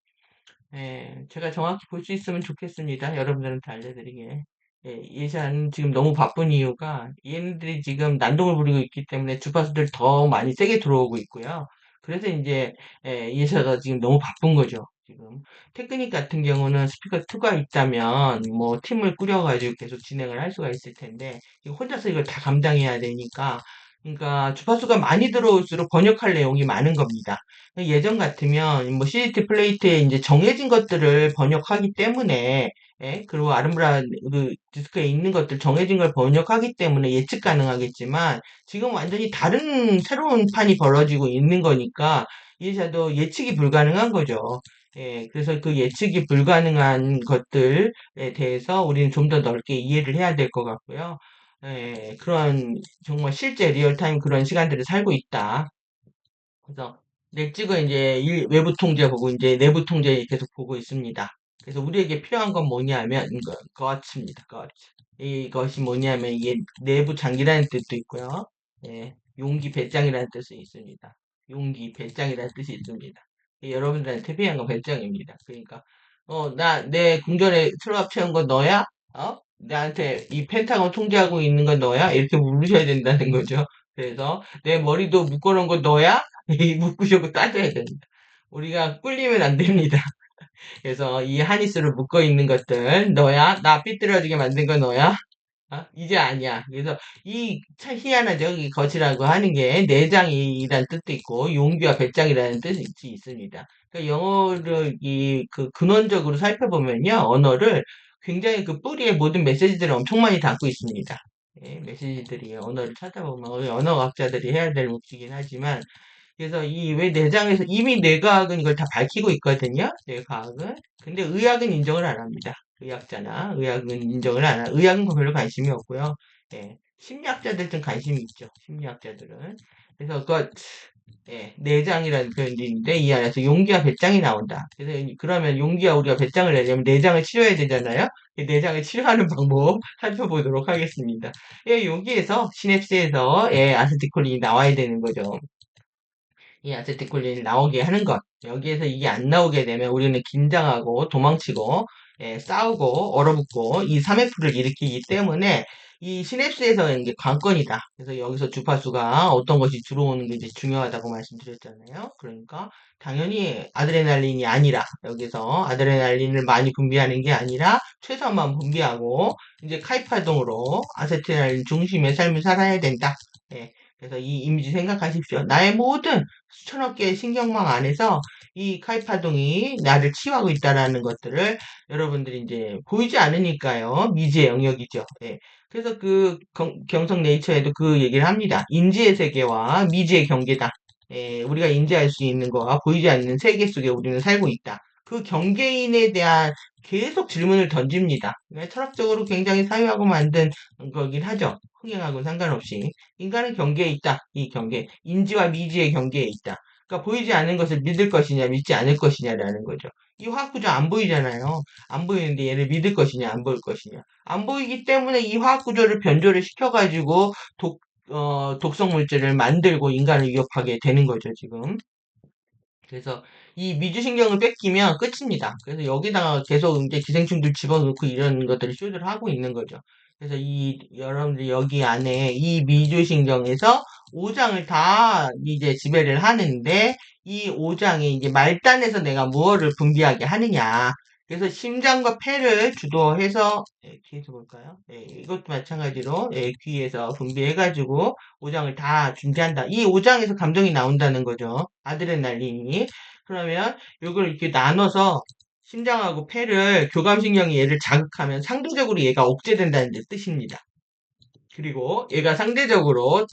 예, 제가 정확히 볼 수 있으면 좋겠습니다. 여러분들한테 알려드리게. 예, 예산 지금 너무 바쁜 이유가 얘네들이 지금 난동을 부리고 있기 때문에 주파수들 더 많이 세게 들어오고 있고요. 그래서 이제 예사가 지금 너무 바쁜 거죠. 지금 테크닉 같은 경우는 스피커 2가 있다면 뭐 팀을 꾸려가지고 계속 진행을 할 수가 있을 텐데 이거 혼자서 이걸 다 감당해야 되니까 그러니까 주파수가 많이 들어올수록 번역할 내용이 많은 겁니다. 예전 같으면 뭐 CD 플레이트에 이제 정해진 것들을 번역하기 때문에 예? 그리고 아름브라 그 디스크에 있는 것들 정해진 걸 번역하기 때문에 예측 가능하겠지만 지금 완전히 다른 새로운 판이 벌어지고 있는 거니까 이제도 예측이 불가능한 거죠. 예, 그래서 그 예측이 불가능한 것들에 대해서 우리는 좀 더 넓게 이해를 해야 될 것 같고요. 예, 그런 정말 실제 리얼타임 그런 시간들을 살고 있다. 그래서 넷찍은 이제 외부 통제 보고 이제 내부 통제 계속 보고 있습니다. 그래서 우리에게 필요한 건 뭐냐면 이거 것입니다. 것. 이것이 뭐냐면 이게 내부 장기라는 뜻도 있고요. 예, 용기 배짱이라는 뜻이 있습니다. 용기 배짱이라는 뜻이 있습니다. 여러분들한테 필요한 건 배짱입니다. 그러니까 나 내 궁전에 트럭 채운 건 너야? 나한테 이 펜타곤 통제하고 있는 건 너야? 이렇게 물으셔야 된다는 거죠. 그래서 내 머리도 묶어놓은 건 너야? 이 묶으려고 따져야 됩니다. 우리가 꿀리면 안 됩니다. 그래서 이 하니스를 묶어 있는 것들 너야? 나 삐뚤어지게 만든 거 너야? 이제 아니야. 그래서 이 참 희한하죠. 이 것이라고 하는 게 내장이라는 뜻도 있고 용기와 배짱이라는 뜻이 있습니다. 그러니까 영어를 그 근원적으로 살펴보면요, 언어를 굉장히 그 뿌리에 모든 메시지들을 엄청 많이 담고 있습니다. 예, 메시지들이 언어를 찾아보면 우리 언어학자들이 해야 될 몫이긴 하지만 그래서 이 왜 내장에서 이미 뇌과학은 이걸 다 밝히고 있거든요. 뇌과학은. 근데 의학은 인정을 안 합니다. 의학자나 의학은 인정을 안 하. 의학은 별로 관심이 없고요. 예. 심리학자들 좀 관심이 있죠. 심리학자들은. 그래서 그 예, 내장이라는 표현이 있는데 이 안에서 용기와 배짱이 나온다. 그래서 그러면 용기와 우리가 배짱을 내려면 내장을 치료해야 되잖아요. 이 내장을 치료하는 방법 살펴보도록 하겠습니다. 예, 여기에서 시냅스에서 예, 아세틸콜린이 나와야 되는 거죠. 이 아세틸콜린이 나오게 하는 것. 여기에서 이게 안 나오게 되면 우리는 긴장하고 도망치고 예, 싸우고 얼어붙고 이 삼회푸를 일으키기 때문에 이 시냅스에서 이게 관건이다. 그래서 여기서 주파수가 어떤 것이 들어오는 게 이제 중요하다고 말씀드렸잖아요. 그러니까 당연히 아드레날린이 아니라 여기서 아드레날린을 많이 분비하는 게 아니라 최소한만 분비하고 이제 카이파동으로 아세틸콜린 중심의 삶을 살아야 된다. 예, 그래서 이 이미지 생각하십시오. 나의 모든 수천억 개의 신경망 안에서 이 카이파동이 나를 치유하고 있다라는 것들을 여러분들이 이제 보이지 않으니까요. 미지의 영역이죠. 예. 그래서 그 경성 네이처에도 그 얘기를 합니다. 인지의 세계와 미지의 경계다. 예, 우리가 인지할 수 있는 거와 보이지 않는 세계 속에 우리는 살고 있다. 그 경계인에 대한 계속 질문을 던집니다. 네, 철학적으로 굉장히 사유하고 만든 거긴 하죠. 흥행하고는 상관없이. 인간은 경계에 있다. 이 경계. 인지와 미지의 경계에 있다. 그러니까 보이지 않는 것을 믿을 것이냐, 믿지 않을 것이냐라는 거죠. 이 화학구조 안 보이잖아요. 안 보이는데 얘를 믿을 것이냐, 안 보일 것이냐. 안 보이기 때문에 이 화학구조를 변조를 시켜가지고 독성 물질을 만들고 인간을 위협하게 되는 거죠, 지금. 그래서 이 미주신경을 뺏기면 끝입니다. 그래서 여기다가 계속 이제 기생충들 집어넣고 이런 것들을 쇼를 하고 있는 거죠. 그래서 여러분들 여기 안에 이 미주신경에서 오장을 다 이제 지배를 하는데 이 오장에 이제 말단에서 내가 무엇을 분비하게 하느냐. 그래서 심장과 폐를 주도해서 귀에서 볼까요? 이것도 마찬가지로 귀에서 분비해가지고 오장을 다 준비한다. 이 오장에서 감정이 나온다는 거죠. 아드레날린이. 그러면 이걸 이렇게 나눠서 심장하고 폐를 교감신경이 얘를 자극하면 상대적으로 얘가 억제된다는 뜻입니다. 그리고 얘가 상대적으로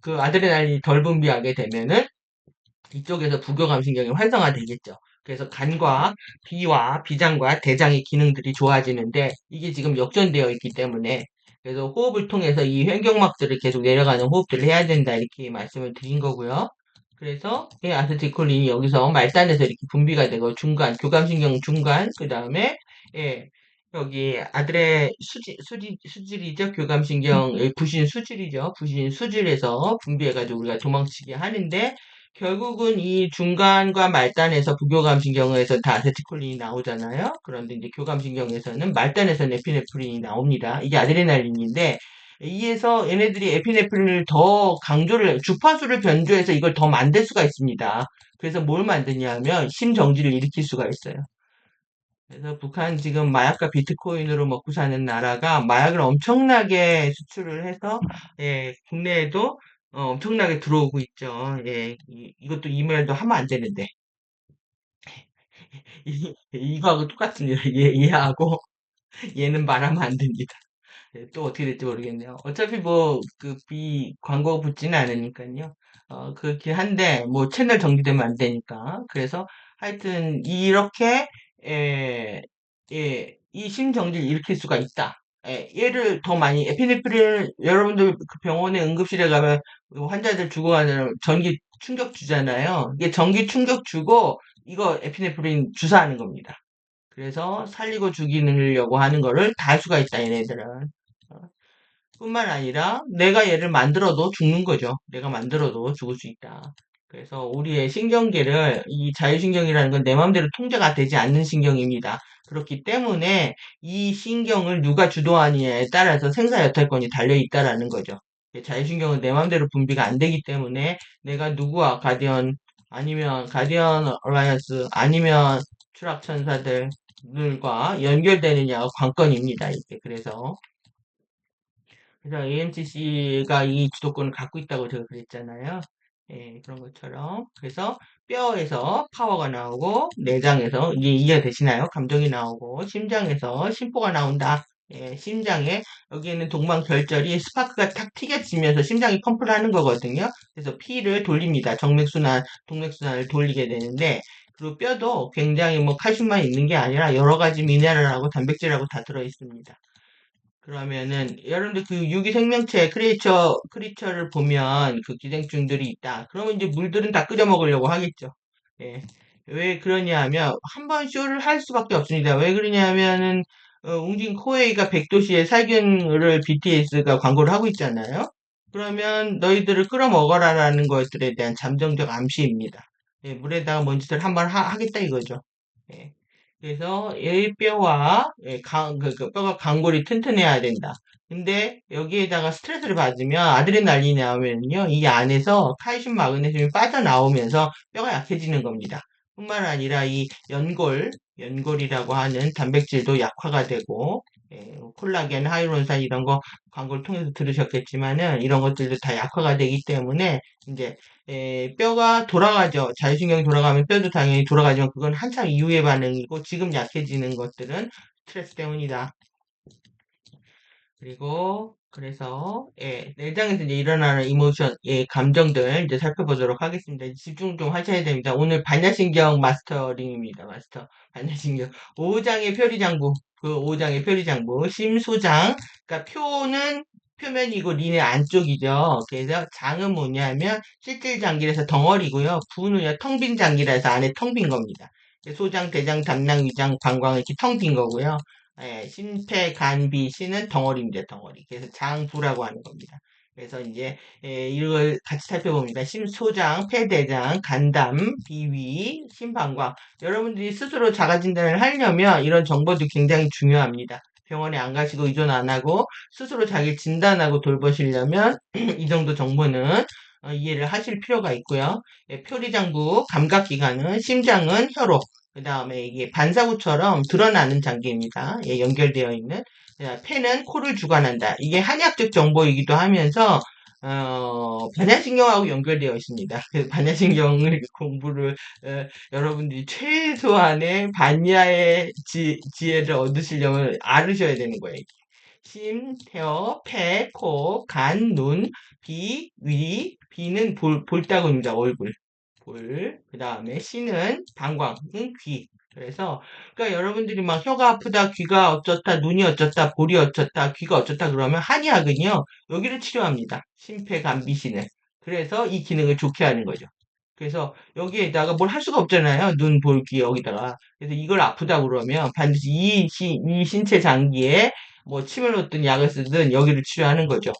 그 아드레날린이 덜 분비하게 되면은 이쪽에서 부교감신경이 활성화되겠죠. 그래서 간과 비와 비장과 대장의 기능들이 좋아지는데 이게 지금 역전되어 있기 때문에 그래서 호흡을 통해서 이 횡격막들을 계속 내려가는 호흡들을 해야 된다 이렇게 말씀을 드린 거고요. 그래서 이 아세틸콜린이 여기서 말단에서 이렇게 분비가 되고 중간 교감신경 중간 그 다음에 예 여기 아들의 수질이죠. 교감신경 부신 수질이죠. 부신 수질에서 분비해가지고 우리가 도망치게 하는데 결국은 이 중간과 말단에서 부교감신경에서 다 아세틸콜린이 나오잖아요. 그런데 이제 교감신경에서는 말단에서는 에피네프린이 나옵니다. 이게 아드레날린인데 이에서 얘네들이 에피네프린을 더 강조를 주파수를 변조해서 이걸 더 만들 수가 있습니다. 그래서 뭘 만드냐 하면 심정지를 일으킬 수가 있어요. 그래서 북한 지금 마약과 비트코인으로 먹고 사는 나라가 마약을 엄청나게 수출을 해서 예, 국내에도 엄청나게 들어오고 있죠. 예, 이것도 이메일도 하면 안 되는데 이거하고 똑같습니다. 얘하고 얘는 말하면 안 됩니다. 네, 또 어떻게 될지 모르겠네요. 어차피 뭐, 광고 붙지는 않으니까요. 그렇긴 한데, 뭐, 채널 정지되면 안 되니까. 그래서, 하여튼, 이렇게, 에, 이 심정지를 일으킬 수가 있다. 얘를 더 많이, 에피네프린을, 여러분들 그 병원에 응급실에 가면 환자들 죽어가는 전기 충격 주잖아요. 이게 전기 충격 주고, 이거 에피네프린 주사하는 겁니다. 그래서 살리고 죽이려고 하는 거를 다 할 수가 있다, 얘네들은. 어, 뿐만 아니라 내가 얘를 만들어도 죽는 거죠. 내가 만들어도 죽을 수 있다. 그래서 우리의 신경계를 이 자율신경이라는 건 내 마음대로 통제가 되지 않는 신경입니다. 그렇기 때문에 이 신경을 누가 주도하느냐에 따라서 생사 여탈권이 달려 있다라는 거죠. 자율신경은 내 마음대로 분비가 안 되기 때문에 내가 누구와 아니면 가디언 얼라이언스 아니면 추락천사들과 연결되느냐가 관건입니다. 이게 그래서 AMCC가 이 주도권을 갖고 있다고 제가 그랬잖아요. 예, 그런 것처럼. 그래서 뼈에서 파워가 나오고, 내장에서, 이게 이해가 되시나요? 감정이 나오고, 심장에서 심포가 나온다. 예, 심장에, 여기에는 동방결절이 스파크가 탁 튀겨지면서 심장이 펌프를 하는 거거든요. 그래서 피를 돌립니다. 동맥순환을 돌리게 되는데, 그리고 뼈도 굉장히 뭐 칼슘만 있는 게 아니라 여러 가지 미네랄하고 단백질하고 다 들어있습니다. 그러면은 여러분들 그 유기 생명체 크리처를 보면 그 기생충들이 있다. 그러면 이제 물들은 다 끓여 먹으려고 하겠죠. 예. 왜 그러냐 하면 한 번 쇼를 할 수밖에 없습니다. 왜 그러냐 하면은 웅진 코웨이가 백도시의 살균을 BTS가 광고를 하고 있잖아요. 그러면 너희들을 끌어 먹어라라는 것들에 대한 잠정적 암시입니다. 예, 물에다가 뭔 짓을 한번 하겠다 이거죠. 예. 그래서 이 뼈와 그 뼈가 강골이 튼튼해야 된다. 근데 여기에다가 스트레스를 받으면 아드레날린이 나오면요, 이 안에서 칼슘, 마그네슘이 빠져나오면서 뼈가 약해지는 겁니다. 뿐만 아니라 이 연골이라고 하는 단백질도 약화가 되고, 콜라겐, 하이론산 이런 거 광고를 통해서 들으셨겠지만은 이런 것들도 다 약화가 되기 때문에 이제 뼈가 돌아가죠. 자율신경이 돌아가면 뼈도 당연히 돌아가지만 그건 한참 이후의 반응이고 지금 약해지는 것들은 스트레스 때문이다. 그리고 그래서 내장에서 이제 일어나는 이모션, 감정들 이제 살펴보도록 하겠습니다. 집중 좀 하셔야 됩니다. 오늘 반야신경 마스터링입니다. 마스터 반야신경 5장의 표리장부, 그 5장의 표리장부 심소장, 그러니까 표는 표면이고 린의 안쪽이죠. 그래서 장은 뭐냐면 실질장기라서 덩어리고요. 부는요 텅 빈 장기라서 안에 텅 빈 겁니다. 소장, 대장, 담낭, 위장, 방광 이렇게 텅 빈 거고요. 심폐, 간, 비, 씨는 덩어리입니다, 덩어리. 그래서 장부라고 하는 겁니다. 그래서 이제 이걸 같이 살펴봅니다. 심소장, 폐대장, 간담, 비위, 심방광. 여러분들이 스스로 자가 진단을 하려면 이런 정보도 굉장히 중요합니다. 병원에 안 가시고 의존 안 하고 스스로 자기 진단하고 돌보시려면 이 정도 정보는 이해를 하실 필요가 있고요. 표리장부, 감각기관은 심장은 혀로, 그 다음에 이게 반사구처럼 드러나는 장기입니다. 연결되어 있는. 폐는 코를 주관한다. 이게 한의학적 정보이기도 하면서 반야신경하고 연결되어 있습니다. 그래서 반야신경을 공부를 여러분들이 최소한의 반야의 지혜를 얻으시려면 알으셔야 되는 거예요. 심, 혀, 폐, 코, 간, 눈, 비, 위, 비는 볼따구입니다. 얼굴. 그 다음에 C는 방광, 귀. 그래서, 그러니까 여러분들이 막 혀가 아프다, 귀가 어쩌다, 눈이 어쩌다, 볼이 어쩌다, 귀가 어쩌다 그러면 한의학은요, 여기를 치료합니다. 심폐간비신을. 그래서 이 기능을 좋게 하는 거죠. 그래서 여기에다가 뭘 할 수가 없잖아요. 눈, 볼, 귀 여기다가. 그래서 이걸 아프다 그러면 반드시 이 신체 장기에 뭐 침을 놓든 약을 쓰든 여기를 치료하는 거죠.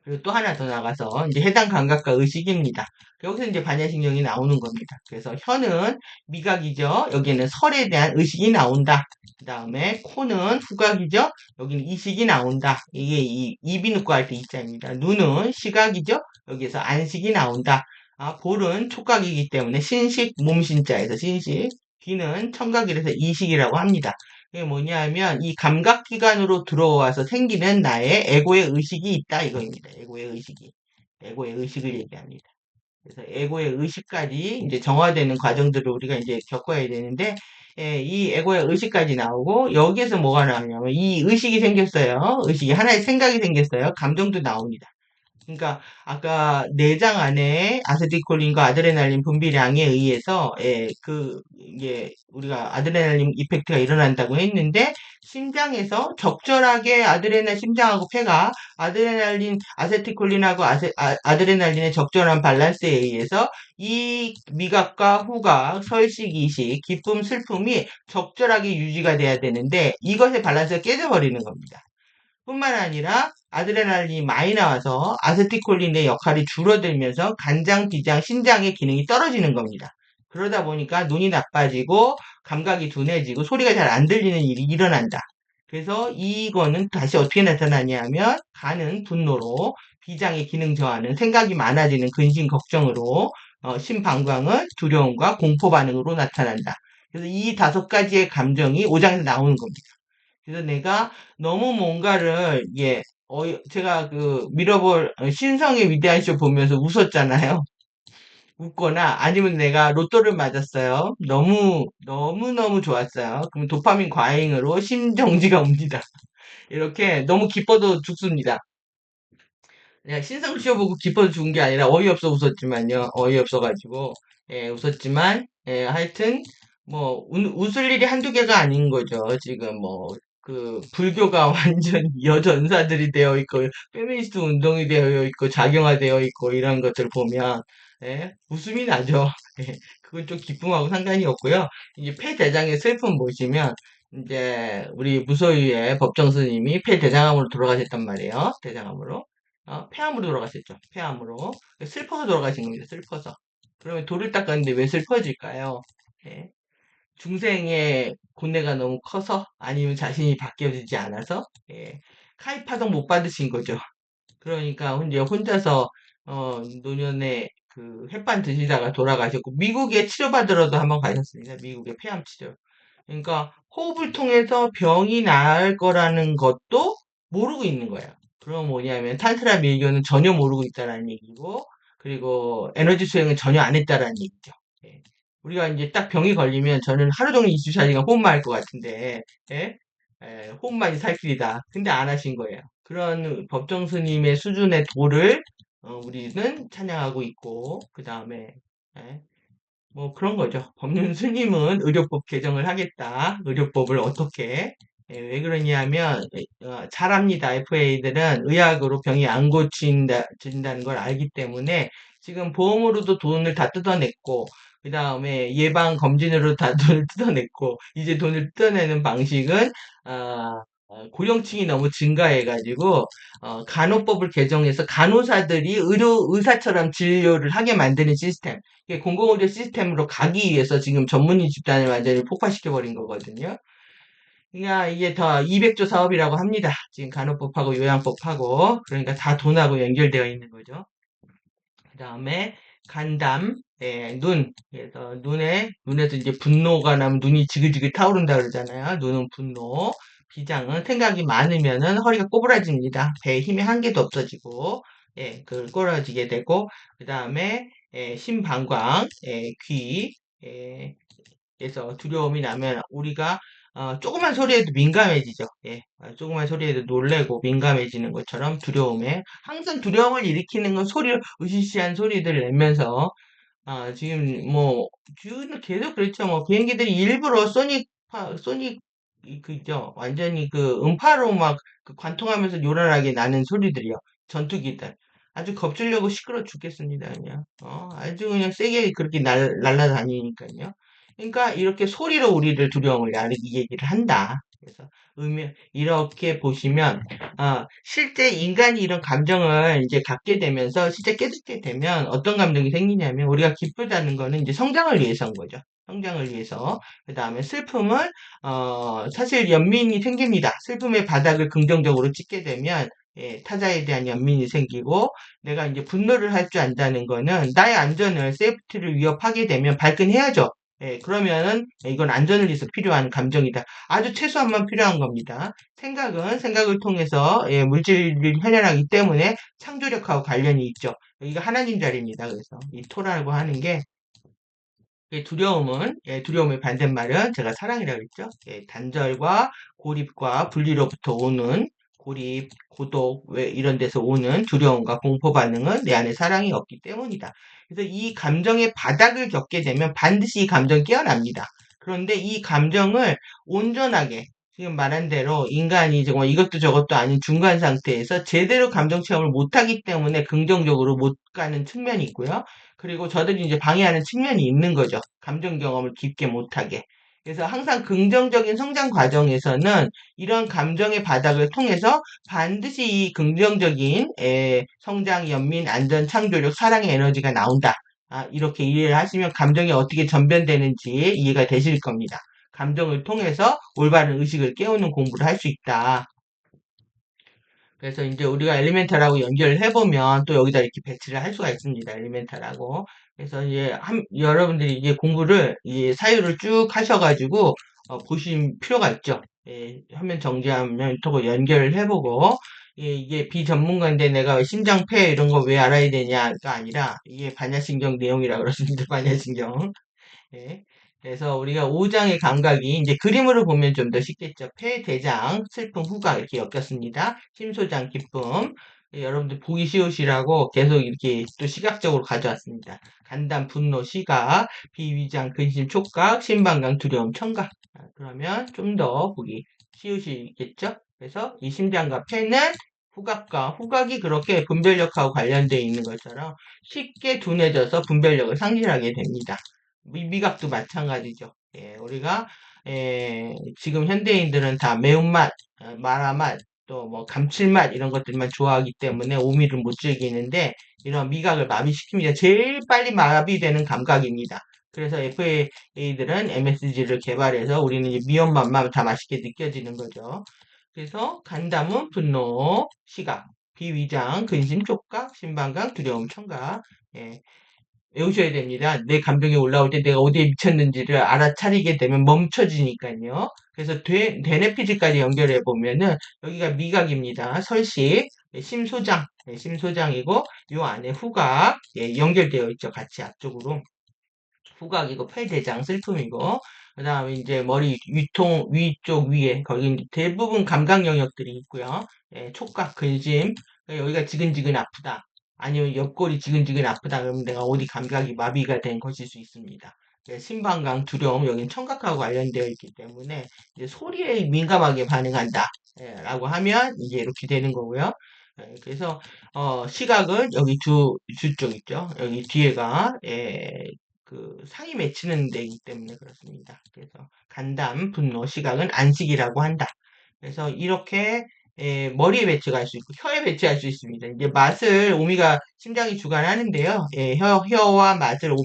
그리고 또 하나 더 나가서 이제 해당 감각과 의식입니다. 여기서 이제 반야신경이 나오는 겁니다. 그래서 혀는 미각이죠. 여기는 설에 대한 의식이 나온다. 그 다음에 코는 후각이죠. 여기는 이식이 나온다. 이게 이비인후과 할 때 이자입니다. 눈은 시각이죠. 여기에서 안식이 나온다. 볼은 촉각이기 때문에 신식 몸신자에서 신식. 귀는 청각이라서 이식이라고 합니다. 이게 뭐냐면 이 감각기관으로 들어와서 생기는 나의 에고의 의식이 있다 이거입니다. 에고의 의식이. 에고의 의식을 얘기합니다. 그래서 에고의 의식까지 이제 정화되는 과정들을 우리가 이제 겪어야 되는데, 이 에고의 의식까지 나오고, 여기에서 뭐가 나오냐면, 이 의식이 생겼어요. 의식이 하나의 생각이 생겼어요. 감정도 나옵니다. 그러니까 아까 내장 안에 아세틸콜린과 아드레날린 분비량에 의해서 이게 우리가 아드레날린 이펙트가 일어난다고 했는데 심장에서 적절하게 심장하고 폐가 아세틸콜린하고 아드레날린의 적절한 밸런스에 의해서 이 미각과 후각, 설식, 이식, 기쁨, 슬픔이 적절하게 유지가 돼야 되는데 이것의 밸런스가 깨져버리는 겁니다. 뿐만 아니라 아드레날린이 많이 나와서 아세틸콜린의 역할이 줄어들면서 간장, 비장, 신장의 기능이 떨어지는 겁니다. 그러다 보니까 눈이 나빠지고 감각이 둔해지고 소리가 잘 안 들리는 일이 일어난다. 그래서 이거는 다시 어떻게 나타나냐면 간은 분노로, 비장의 기능 저하는 생각이 많아지는 근심 걱정으로, 심방광은 두려움과 공포 반응으로 나타난다. 그래서 이 5가지의 감정이 5장에서 나오는 겁니다. 그래서 내가 너무 뭔가를, 제가 그 미러볼 신성의 위대한 쇼 보면서 웃었잖아요. 웃거나 아니면 내가 로또를 맞았어요. 너무너무 좋았어요. 그럼 도파민 과잉으로 심정지가 옵니다. 이렇게 너무 기뻐도 죽습니다. 그냥 신성 쇼 보고 기뻐서 죽은 게 아니라 어이없어 웃었지만요. 어이없어가지고, 웃었지만, 하여튼, 뭐, 웃을 일이 한두 개가 아닌 거죠. 지금 뭐, 불교가 완전 여전사들이 되어 있고, 페미니스트 운동이 되어 있고, 작용화되어 있고, 이런 것들 보면, 웃음이 나죠. 그건 좀 기쁨하고 상관이 없고요. 이제 폐대장의 슬픔 보시면, 이제, 우리 무소유의 법정 스님이 폐대장암으로 돌아가셨단 말이에요. 대장암으로. 폐암으로 돌아가셨죠. 폐암으로. 슬퍼서 돌아가신 겁니다. 슬퍼서. 그러면 돌을 닦았는데 왜 슬퍼질까요? 예. 중생의 고뇌가 너무 커서 아니면 자신이 바뀌어지지 않아서 카이파동 못 받으신 거죠. 그러니까 이제 혼자서 노년에 그 햇반 드시다가 돌아가셨고 미국에 치료받으러도 한번 가셨습니다. 미국의 폐암 치료. 그러니까 호흡을 통해서 병이 나을 거라는 것도 모르고 있는 거예요. 그럼 뭐냐면 탄트라 밀교는 전혀 모르고 있다라는 얘기고 그리고 에너지 수행은 전혀 안 했다라는 얘기죠. 예. 우리가 이제 딱 병이 걸리면 저는 하루 종일 24시간 호흡만 할 것 같은데 예? 호흡만이 살 길이다. 근데 안 하신 거예요. 그런 법정 스님의 수준의 도를 우리는 찬양하고 있고 그 다음에 뭐 그런 거죠. 법륜 스님은 의료법 개정을 하겠다. 의료법을 어떻게? 왜 그러냐면 잘합니다. FA들은 의학으로 병이 안 고친다는 걸 알기 때문에 지금 보험으로도 돈을 다 뜯어냈고 그 다음에 예방 검진으로 다 돈을 뜯어냈고 이제 돈을 뜯어내는 방식은 고령층이 너무 증가해가지고 간호법을 개정해서 간호사들이 의사처럼 진료를 하게 만드는 시스템. 이게 공공의료 시스템으로 가기 위해서 지금 전문의 집단을 완전히 폭파시켜버린 거거든요. 그러니까 이게 다 200조 사업이라고 합니다. 지금 간호법하고 요양법하고. 그러니까 다 돈하고 연결되어 있는 거죠. 그 다음에 간담, 눈. 그래서 눈에서 이제 분노가 나면 눈이 지글지글 타오른다 그러잖아요. 눈은 분노. 비장은 생각이 많으면은 허리가 꼬부라집니다. 배에 힘이 한 개도 없어지고, 그걸 꼬라지게 되고, 그 다음에, 심방광, 귀, 그래서 두려움이 나면 우리가 조그만 소리에도 민감해지죠. 조그만 소리에도 놀래고 민감해지는 것처럼 두려움에 항상 두려움을 일으키는 건 으시시한 소리들을 내면서 지금 뭐 주는 계속 그렇죠. 뭐 비행기들이 일부러 소닉 그죠. 완전히 그 음파로 막 그 관통하면서 요란하게 나는 소리들이요. 전투기들. 아주 겁주려고 시끄러 죽겠습니다. 그냥. 아주 그냥 세게 그렇게 날라다니니까요. 그러니까 이렇게 소리로 우리를 두려움을 야르기 얘기를 한다. 그래서 이렇게 보시면 실제 인간이 이런 감정을 이제 갖게 되면서 실제 깨닫게 되면 어떤 감정이 생기냐면 우리가 기쁘다는 거는 이제 성장을 위해서인 거죠. 성장을 위해서. 그 다음에 슬픔은, 사실 연민이 생깁니다. 슬픔의 바닥을 긍정적으로 찍게 되면, 타자에 대한 연민이 생기고, 내가 이제 분노를 할 줄 안다는 거는 나의 안전을, 세이프티를 위협하게 되면 발끈해야죠. 그러면은 이건 안전을 위해서 필요한 감정이다. 아주 최소한만 필요한 겁니다. 생각은 생각을 통해서 물질을 현현하기 때문에 창조력하고 관련이 있죠. 여기가 하나님 자리입니다. 그래서 이 토라고 하는 게 두려움의 반대말은 제가 사랑이라고 했죠. 단절과 고립과 분리로부터 오는 고립, 고독, 이런 데서 오는 두려움과 공포 반응은 내 안에 사랑이 없기 때문이다. 그래서 이 감정의 바닥을 겪게 되면 반드시 이 감정이 깨어납니다. 그런데 이 감정을 온전하게 지금 말한 대로 인간이 정말 이것도 저것도 아닌 중간 상태에서 제대로 감정 체험을 못하기 때문에 긍정적으로 못 가는 측면이 있고요. 그리고 저들이 이제 방해하는 측면이 있는 거죠. 감정 경험을 깊게 못하게. 그래서 항상 긍정적인 성장 과정에서는 이런 감정의 바닥을 통해서 반드시 이 긍정적인 성장, 연민, 안전, 창조력, 사랑의 에너지가 나온다. 이렇게 이해를 하시면 감정이 어떻게 전변되는지 이해가 되실 겁니다. 감정을 통해서 올바른 의식을 깨우는 공부를 할 수 있다. 그래서 이제 우리가 엘리멘탈하고 연결을 해보면 또 여기다 이렇게 배치를 할 수가 있습니다. 엘리멘탈하고. 그래서 이제 여러분들이 이제 공부를, 이 사유를 쭉 하셔가지고, 보실 필요가 있죠. 화면 정지하면 또 연결을 해보고, 이게 비전문가인데 내가 심장폐 이런 거 왜 알아야 되냐가 아니라, 이게 반야신경 내용이라 그러십니다. 반야신경. 네. 그래서 우리가 오장의 감각이 이제 그림으로 보면 좀 더 쉽겠죠. 폐, 대장, 슬픔, 후각 이렇게 엮였습니다. 심소장, 기쁨. 여러분들 보기 쉬우시라고 계속 이렇게 또 시각적으로 가져왔습니다. 간단, 분노, 시각, 비위장, 근심, 촉각, 신방광, 두려움, 청각. 그러면 좀 더 보기 쉬우시겠죠? 그래서 이 심장과 폐는 후각이 그렇게 분별력하고 관련되어 있는 것처럼 쉽게 둔해져서 분별력을 상실하게 됩니다. 미각도 마찬가지죠. 우리가 지금 현대인들은 다 매운맛, 마라맛, 또 뭐 감칠맛 이런 것들만 좋아하기 때문에 오미를 못 즐기는데 이런 미각을 마비시킵니다. 제일 빨리 마비되는 감각입니다. 그래서 FAA들은 MSG를 개발해서 우리는 이제 미연맛만 다 맛있게 느껴지는 거죠. 그래서 간담은 분노, 시각, 비위장, 근심, 촉각, 신방광, 두려움, 청각. 예, 외우셔야 됩니다. 내 감정이 올라올 때 내가 어디에 미쳤는지를 알아차리게 되면 멈춰지니까요. 그래서 되뇌피즈까지 연결해 보면은 여기가 미각입니다. 설식, 심소장, 심소장이고 요 안에 후각 연결되어 있죠. 같이 앞쪽으로. 후각이고 폐대장 슬픔이고 그다음에 이제 머리 위쪽 위에 거기 이제 대부분 감각 영역들이 있고요. 촉각, 근심, 여기가 지근지근 아프다. 아니면 옆골이 지근지근 아프다 그러면 내가 어디 감각이 마비가 된 것일 수 있습니다. 심방광, 두려움, 여기는 청각하고 관련되어 있기 때문에 이제 소리에 민감하게 반응한다. 라고 하면 이제 이렇게 되는 거고요. 그래서 시각은 여기 주 쪽 있죠. 여기 뒤에가 그 상이 맺히는 데이기 때문에 그렇습니다. 그래서 간담, 분노, 시각은 안식이라고 한다. 그래서 이렇게 머리에 배치할 수 있고 혀에 배치할 수 있습니다. 이제 맛을 오미가 심장이 주관하는데요. 혀와 맛을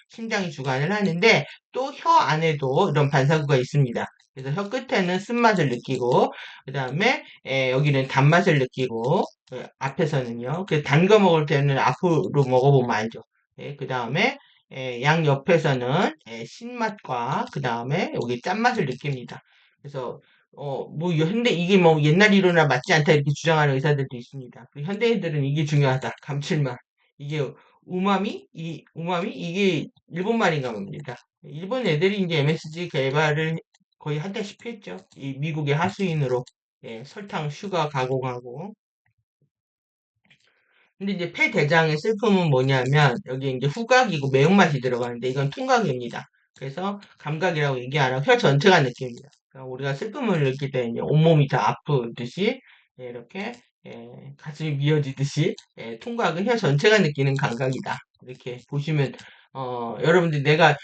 심장이 주관을 하는데 또 혀 안에도 이런 반사구가 있습니다. 그래서 혀 끝에는 쓴맛을 느끼고 그 다음에 여기는 단맛을 느끼고 앞에서는요. 단 거 먹을 때는 앞으로 먹어보면 알죠. 그 다음에 양 옆에서는 신맛과 그 다음에 여기 짠맛을 느낍니다. 그래서 근데 이게 뭐 옛날 이론이랑 맞지 않다 이렇게 주장하는 의사들도 있습니다. 현대인들은 이게 중요하다. 감칠맛. 이게 우마미? 이게 일본말인가 봅니다. 일본 애들이 이제 MSG 개발을 거의 한다시피 했죠. 이 미국의 하수인으로 설탕, 슈가 가공하고 근데 이제 폐대장의 슬픔은 뭐냐면 여기 이제 후각이고 매운맛이 들어가는데 이건 통각입니다. 그래서 감각이라고 얘기 안 하고 혀 전체가 느낍니다. 그러니까 우리가 슬픔을 느낄 때 이제 온몸이 다 아프듯이 예, 이렇게 예, 가슴이 미어지듯이 예, 통각은 혀 전체가 느끼는 감각이다. 이렇게 보시면 여러분들 내가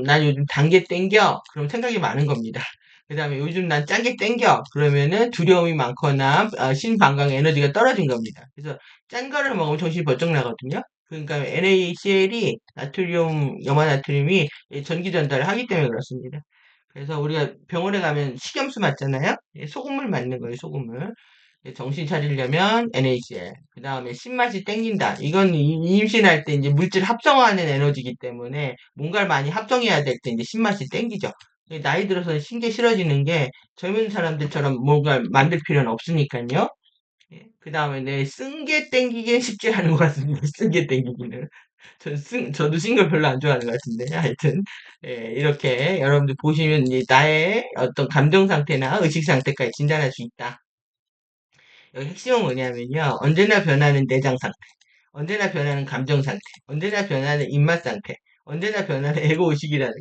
난 요즘 단 게 땡겨 그럼 생각이 많은 겁니다. 그 다음에 요즘 난 짠 게 땡겨 그러면은 두려움이 많거나 신방광 에너지가 떨어진 겁니다. 그래서 짠 거를 먹으면 정신이 번쩍 나거든요. 그러니까 NaCl이 나트륨, 염화나트륨이 전기 전달을 하기 때문에 그렇습니다. 그래서 우리가 병원에 가면 식염수 맞잖아요. 소금물 맞는 거예요, 소금물. 정신 차리려면 NaCl. 그 다음에 신맛이 땡긴다. 이건 임신할 때 이제 물질 합성하는 에너지이기 때문에 뭔가를 많이 합성해야 될 때 이제 신맛이 땡기죠. 나이 들어서는 신게 싫어지는 게 젊은 사람들처럼 뭔가 만들 필요는 없으니까요. 그 다음에 쓴 게 땡기긴 쉽지 않은 것 같습니다. 쓴 게 땡기기는. 저도 쓴 걸 별로 안 좋아하는 것 같은데, 하여튼. 예, 이렇게 여러분들 보시면 이제 나의 어떤 감정 상태나 의식 상태까지 진단할 수 있다. 여기 핵심은 뭐냐면요. 언제나 변하는 내장 상태, 언제나 변하는 감정 상태, 언제나 변하는 입맛 상태, 언제나 변하는 에고 의식이라는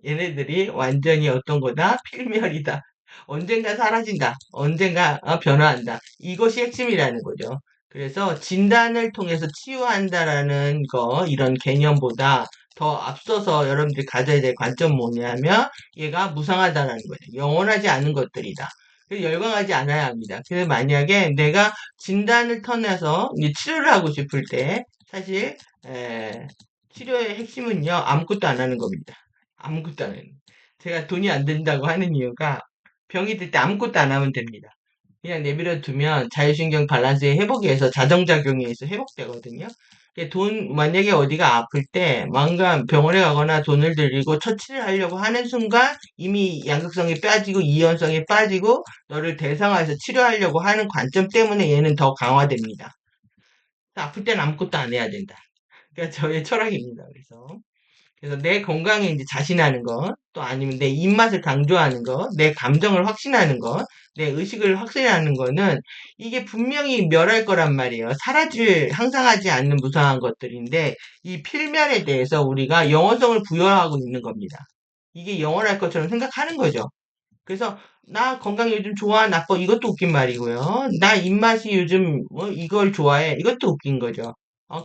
얘네들이 완전히 어떤 거다? 필멸이다. 언젠가 사라진다. 언젠가 변화한다. 이것이 핵심이라는 거죠. 그래서 진단을 통해서 치유한다라는 거, 이런 개념보다 더 앞서서 여러분들이 가져야 될 관점 뭐냐면 얘가 무상하다라는 거예요. 영원하지 않은 것들이다. 그래서 열광하지 않아야 합니다. 그래서 만약에 내가 진단을 통해서 이제 치료를 하고 싶을 때 사실 치료의 핵심은요 아무것도 안 하는 겁니다. 아무것도 안 해요. 제가 돈이 안 든다고 하는 이유가 병이 들 때 아무것도 안 하면 됩니다. 그냥 내버려 두면 자율신경 밸런스의 회복에 의해서 자정작용에 의해서 회복되거든요. 만약에 어디가 아플 때 뭔가 병원에 가거나 돈을 들이고 처치를 하려고 하는 순간 이미 양극성이 빠지고 이연성이 빠지고 너를 대상화해서 치료하려고 하는 관점 때문에 얘는 더 강화됩니다. 아플 때는 아무것도 안 해야 된다. 그러니까 저의 철학입니다. 그래서 내 건강에 이제 자신하는 것, 또 아니면 내 입맛을 강조하는 것, 내 감정을 확신하는 것, 내 의식을 확신하는 거는 이게 분명히 멸할 거란 말이에요. 항상하지 않는 무상한 것들인데 이 필멸에 대해서 우리가 영원성을 부여하고 있는 겁니다. 이게 영원할 것처럼 생각하는 거죠. 그래서 나 건강 요즘 좋아 나빠 이것도 웃긴 말이고요. 나 입맛이 요즘 뭐 이걸 좋아해 이것도 웃긴 거죠.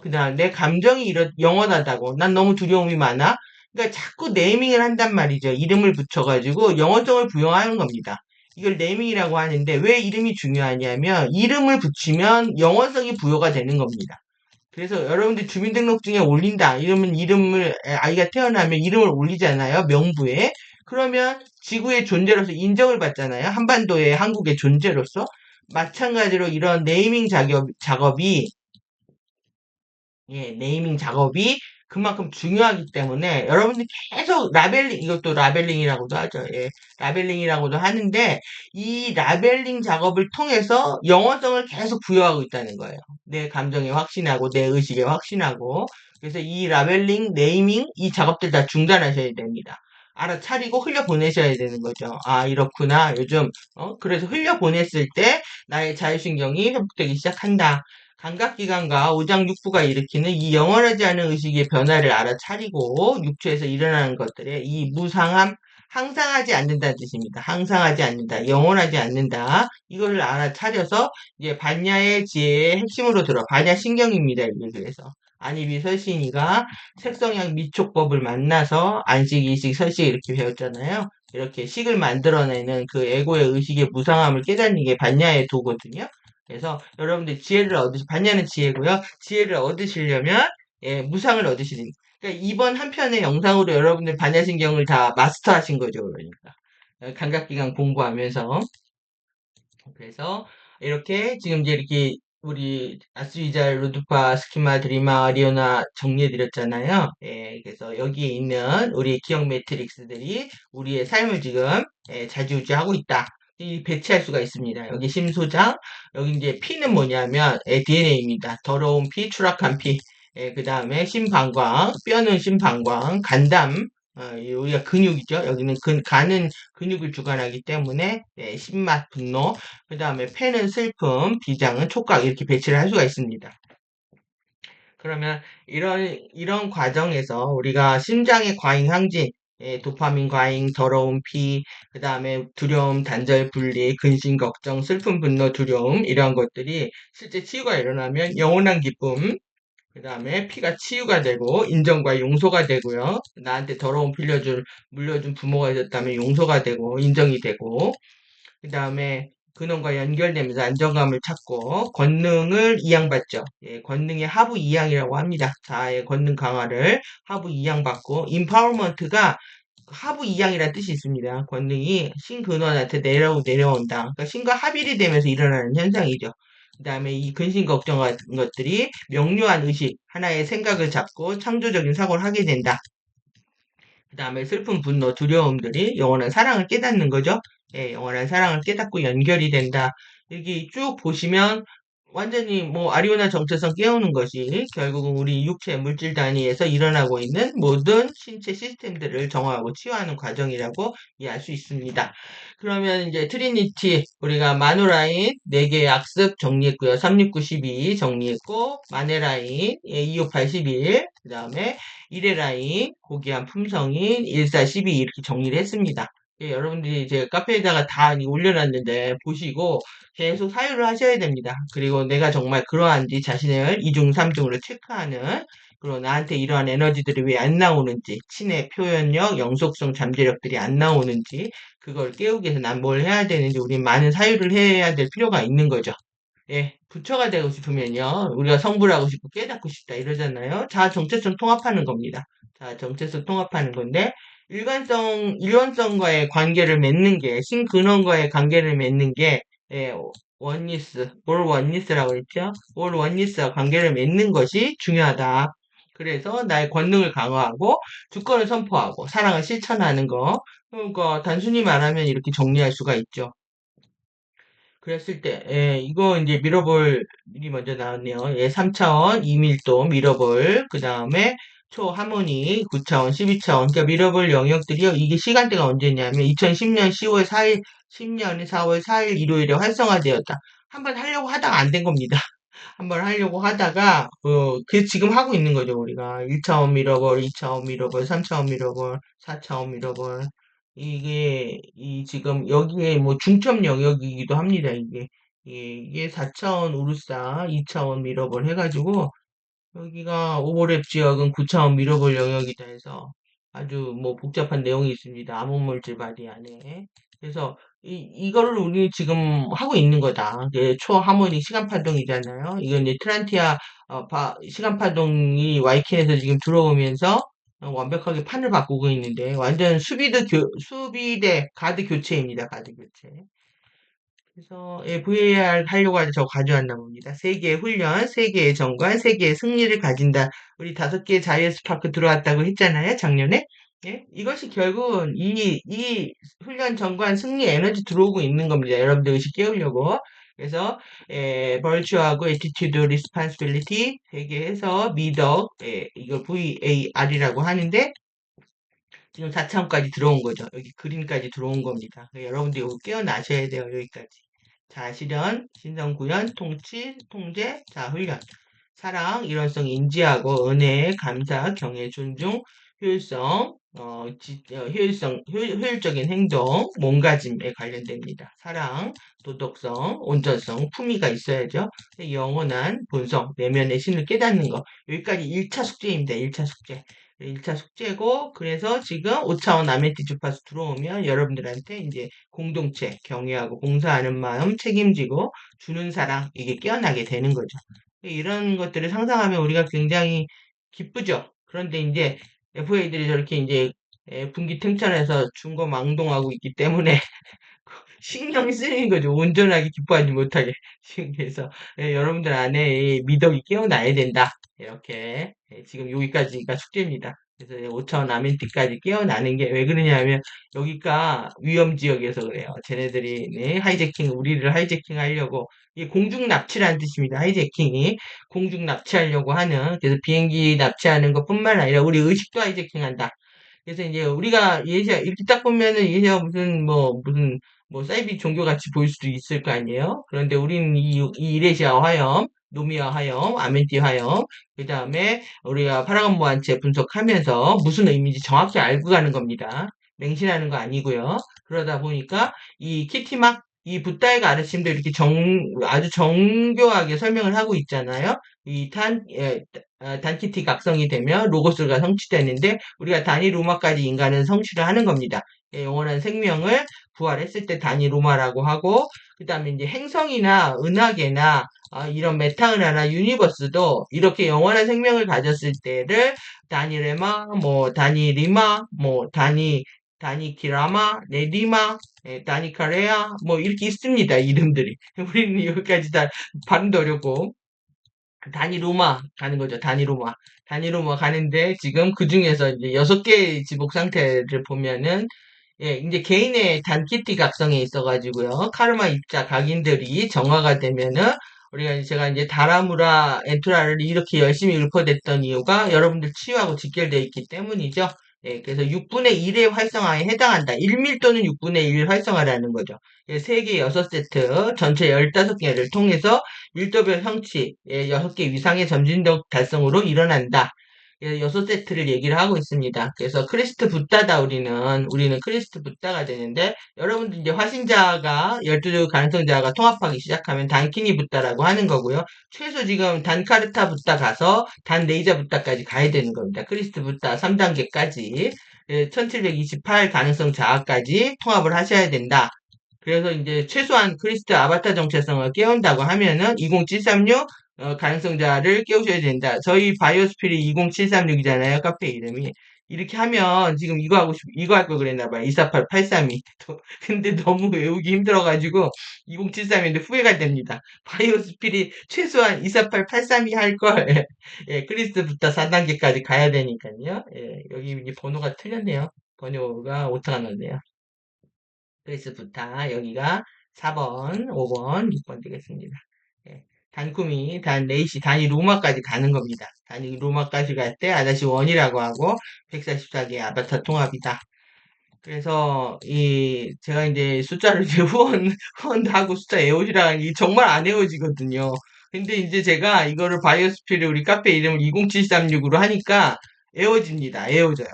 그다음 내 감정이 영원하다고 난 너무 두려움이 많아. 그러니까 자꾸 네이밍을 한단 말이죠. 이름을 붙여가지고 영어성을 부여하는 겁니다. 이걸 네이밍이라고 하는데 왜 이름이 중요하냐면 이름을 붙이면 영어성이 부여가 되는 겁니다. 그래서 여러분들 주민등록증에 올린다. 이러면 아이가 태어나면 이름을 올리잖아요. 명부에. 그러면 지구의 존재로서 인정을 받잖아요. 한반도의 한국의 존재로서. 마찬가지로 이런 작업이 네이밍 작업이 그만큼 중요하기 때문에 여러분들이 계속 이것도 라벨링이라고도 하죠. 예, 라벨링이라고도 하는데 이 라벨링 작업을 통해서 영어성을 계속 부여하고 있다는 거예요. 내 감정에 확신하고 내 의식에 확신하고 그래서 이 라벨링, 네이밍 이 작업들 다 중단하셔야 됩니다. 알아차리고 흘려보내셔야 되는 거죠. 아, 이렇구나. 요즘, 그래서 흘려보냈을 때 나의 자율신경이 회복되기 시작한다. 감각기관과 오장육부가 일으키는 이 영원하지 않은 의식의 변화를 알아차리고 육체에서 일어나는 것들의 이 무상함, 항상하지 않는다는 뜻입니다. 항상하지 않는다, 영원하지 않는다. 이거를 알아차려서 이제 반야의 지혜의 핵심으로 반야신경입니다. 이게 그래서. 안입이 설신이가 색성향 미촉법을 만나서 안식, 이식, 설식 이렇게 배웠잖아요. 이렇게 식을 만들어내는 그 에고의 의식의 무상함을 깨닫는 게 반야의 도거든요. 그래서 여러분들 반야는 지혜고요. 지혜를 얻으시려면 무상을 얻으시는. 그러니까 이번 한 편의 영상으로 여러분들 반야신경을 다 마스터하신 거죠. 그러니까 감각기관 공부하면서 그래서 이렇게 지금 이제 이렇게 우리 아스위잘, 루드파, 스키마, 드리마, 아리오나 정리해드렸잖아요. 예, 그래서 여기에 있는 우리 기억 매트릭스들이 우리의 삶을 지금 좌지우지하고 있다. 이 배치할 수가 있습니다. 여기 심소장, 여기 이제 피는 뭐냐면 DNA입니다. 더러운 피, 추락한 피. 그 다음에 심방광, 뼈는 심방광, 간담, 우리가 근육이죠. 여기는 간은 근육을 주관하기 때문에 신맛, 분노, 그 다음에 폐는 슬픔, 비장은 촉각 이렇게 배치를 할 수가 있습니다. 그러면 이런 과정에서 우리가 심장의 과잉 항진, 도파민 과잉, 더러운 피, 그 다음에 두려움, 단절 분리, 근심, 걱정, 슬픔, 분노, 두려움, 이런 것들이 실제 치유가 일어나면 영원한 기쁨, 그 다음에 피가 치유가 되고 인정과 용서가 되고요. 나한테 더러움 물려준 부모가 있었다면 용서가 되고 인정이 되고 그 다음에 근원과 연결되면서 안정감을 찾고 권능을 이양받죠. 예, 권능의 하부 이양이라고 합니다. 자아의 권능 강화를 하부 이양받고 임파워먼트가 하부 이양이라는 뜻이 있습니다. 권능이 신근원한테 내려온다. 그러니까 신과 합일이 되면서 일어나는 현상이죠. 그 다음에 이 근심 걱정 같은 것들이 명료한 의식, 하나의 생각을 잡고 창조적인 사고를 하게 된다. 그 다음에 슬픈 분노, 두려움들이 영원한 사랑을 깨닫는 거죠. 예, 영원한 사랑을 깨닫고 연결이 된다. 여기 쭉 보시면 완전히 뭐 아리오나 정체성 깨우는 것이 결국은 우리 육체 물질 단위에서 일어나고 있는 모든 신체 시스템들을 정화하고 치유하는 과정이라고 이해할 수 있습니다. 그러면 이제 트리니티 우리가 마노라인 4개의 악습 정리했고요. 36912 정리했고 마네라인 25811 그 다음에 1회라인 고귀한 품성인 1412 이렇게 정리를 했습니다. 예, 여러분들이 제 카페에다가 다 올려놨는데 보시고 계속 사유를 하셔야 됩니다. 그리고 내가 정말 그러한지 자신을 이중 삼중으로 체크하는 그리고 나한테 이러한 에너지들이 왜 안 나오는지 친해 표현력, 영속성, 잠재력들이 안 나오는지 그걸 깨우기 위해서 난 뭘 해야 되는지 우리 많은 사유를 해야 될 필요가 있는 거죠. 예, 부처가 되고 싶으면요. 우리가 성불 하고 싶고 깨닫고 싶다 이러잖아요. 자아 정체성 통합하는 겁니다. 자아 정체성 통합하는 건데 일관성과의 관계를 맺는 게 신근원과의 관계를 맺는 게 예, 원리스, 올 원리스라고 했죠. 올 원리스와 관계를 맺는 것이 중요하다. 그래서 나의 권능을 강화하고 주권을 선포하고 사랑을 실천하는 거. 그러니까 단순히 말하면 이렇게 정리할 수가 있죠. 그랬을 때, 예, 이거 이제 미러볼 이 먼저 나왔네요. 예, 3차원, 2밀도, 미러볼, 그 다음에 초하모니, 9차원, 12차원. 그러니까 미러볼 영역들이요. 이게 시간대가 언제냐면 2010년 10월 4일, 10년 4월 4일 일요일에 활성화되었다. 한번 하려고 하다가 안 된 겁니다. 한번 하려고 하다가 그 지금 하고 있는 거죠 우리가 1차원 미러볼, 2차원 미러볼, 3차원 미러볼, 4차원 미러볼 이게 이 지금 여기에 뭐 중점 영역이기도 합니다 이게 4차원 우르사, 2차원 미러볼 해가지고 여기가 오버랩 지역은 9차원 밀어볼 영역이다 해서 아주 뭐 복잡한 내용이 있습니다. 암흑물질 바디 안에. 그래서 이거를 우리 지금 하고 있는 거다. 이게 초하모닉 시간파동이잖아요. 이건 이제 트란티아 시간파동이 와이킨에서 지금 들어오면서 완벽하게 판을 바꾸고 있는데 완전 수비대 가드 교체입니다. 가드 교체. 그래서 예, VAR 하려고 하는데 저 가져왔나 봅니다. 세 개의 훈련, 세 개의 정관, 세 개의 승리를 가진다. 우리 5개의 자이언스파크 들어왔다고 했잖아요, 작년에. 예? 이것이 결국은 이 훈련 정관 승리 에너지 들어오고 있는 겁니다. 여러분들 의식 깨우려고. 그래서 벌추하고 에티튜드 리스판시빌리티 세 개 해서 미덕 이걸 VAR이라고 하는데 지금 4차원까지 들어온 거죠. 여기 그림까지 들어온 겁니다. 여러분들 이거 깨어나셔야 돼요. 여기까지. 자, 실현, 신성구현, 통치, 통제, 자, 훈련. 사랑, 일원성 인지하고, 은혜, 감사, 경애, 존중, 효율성, 효율적인 행동, 몸가짐에 관련됩니다. 사랑, 도덕성, 온전성, 품위가 있어야죠. 영원한 본성, 내면의 신을 깨닫는 거. 여기까지 1차 숙제입니다. 1차 숙제. 1차 숙제고, 그래서 지금 5차원 아메티 주파수 들어오면 여러분들한테 이제 공동체, 경외하고 봉사하는 마음, 책임지고, 주는 사랑, 이게 깨어나게 되는 거죠. 이런 것들을 상상하면 우리가 굉장히 기쁘죠. 그런데 이제 FA들이 저렇게 이제 분기탱천해서 중거망동하고 있기 때문에 신경이 쓰이는 거죠. 온전하게 기뻐하지 못하게. 그래서 여러분들 안에 이 미덕이 깨어나야 된다. 이렇게 지금 여기까지가 숙제입니다. 그래서 5차원 아멘티까지 깨어나는 게 왜 그러냐면 여기가 위험 지역에서 그래요. 쟤네들이 하이제킹 우리를 하이제킹 하려고 이게 공중 납치라는 뜻입니다. 하이제킹이 공중 납치하려고 하는 그래서 비행기 납치하는 것뿐만 아니라 우리 의식도 하이제킹한다. 그래서 이제 우리가 예시야 이렇게 딱 보면은 예시야 무슨 뭐 사이비 종교 같이 보일 수도 있을 거 아니에요. 그런데 우리는 이 이레시아 화염 노미아 화염, 아멘티 화염, 그 다음에 우리가 파라곤 보안체 분석하면서 무슨 의미인지 정확히 알고 가는 겁니다. 맹신하는 거 아니고요. 그러다 보니까 이 키티막, 이 붓다이가 아르침도 이렇게 아주 정교하게 설명을 하고 있잖아요. 단키티 각성이 되면 로고스가 성취되는데 우리가 단위 로마까지 인간은 성취를 하는 겁니다. 예, 영원한 생명을 부활했을 때 단위 로마라고 하고 그 다음에 이제 행성이나 은하계나 이런 메타은하나 유니버스도 이렇게 영원한 생명을 가졌을 때를 다니 레마, 뭐 다니 리마, 뭐 다니 키라마, 네디마, 다니 카레아 뭐 이렇게 있습니다. 이름들이. 우리는 여기까지 다 발음도 어렵고 다니 로마 가는 거죠. 다니 로마. 다니 로마 가는데 지금 그 중에서 이제 6개의 지복 상태를 보면은 예, 이제 개인의 단키티 각성에 있어가지고요. 카르마 입자 각인들이 정화가 되면은 우리가 제가 이제 다라무라 엔투라를 이렇게 열심히 읊어댔던 이유가 여러분들 치유하고 직결되어 있기 때문이죠. 예, 그래서 6분의 1의 활성화에 해당한다. 1밀 또는 6분의 1 활성화라는 거죠. 예, 3개 6세트 전체 15개를 통해서 밀도별 성취, 예, 6개 위상의 점진적 달성으로 일어난다. 예, 6세트를 얘기를 하고 있습니다. 그래서 크리스트 붓다다 우리는 크리스트 붓다가 되는데 여러분들 이제 화신자가 12주 가능성자가 통합하기 시작하면 단키니 붓다라고 하는 거고요. 최소 지금 단카르타 붓다 가서 단 레이자 붓다까지 가야 되는 겁니다. 크리스트 붓다 3단계까지 1728 가능성 자아까지 통합을 하셔야 된다. 그래서 이제 최소한 크리스트 아바타 정체성을 깨운다고 하면은 20736 가능성자를 깨우셔야 된다. 저희 바이오스피릿 20736이잖아요. 카페 이름이. 이렇게 하면 지금 이거 할 걸 그랬나 봐요. 248-832. 근데 너무 외우기 힘들어가지고 2073인데 후회가 됩니다. 바이오스피릿 최소한 248-832 할 걸. 예, 크리스트부터 4단계까지 가야 되니까요. 예, 여기 이제 번호가 틀렸네요. 번호가 오타가 났네요. 크리스부타 여기가 4번, 5번, 6번 되겠습니다. 예, 단쿠미, 레이시, 단이 로마까지 가는 겁니다. 단이 로마까지 갈 때 아다시 원이라고 하고 144개 아바타 통합이다. 그래서 제가 이제 숫자를 이제 후원도 하고 숫자 외우시라는 게 정말 안 외워지거든요. 근데 이제 제가 이거를 바이오스피릿 우리 카페 이름을 20736으로 하니까 외워집니다. 외워져요.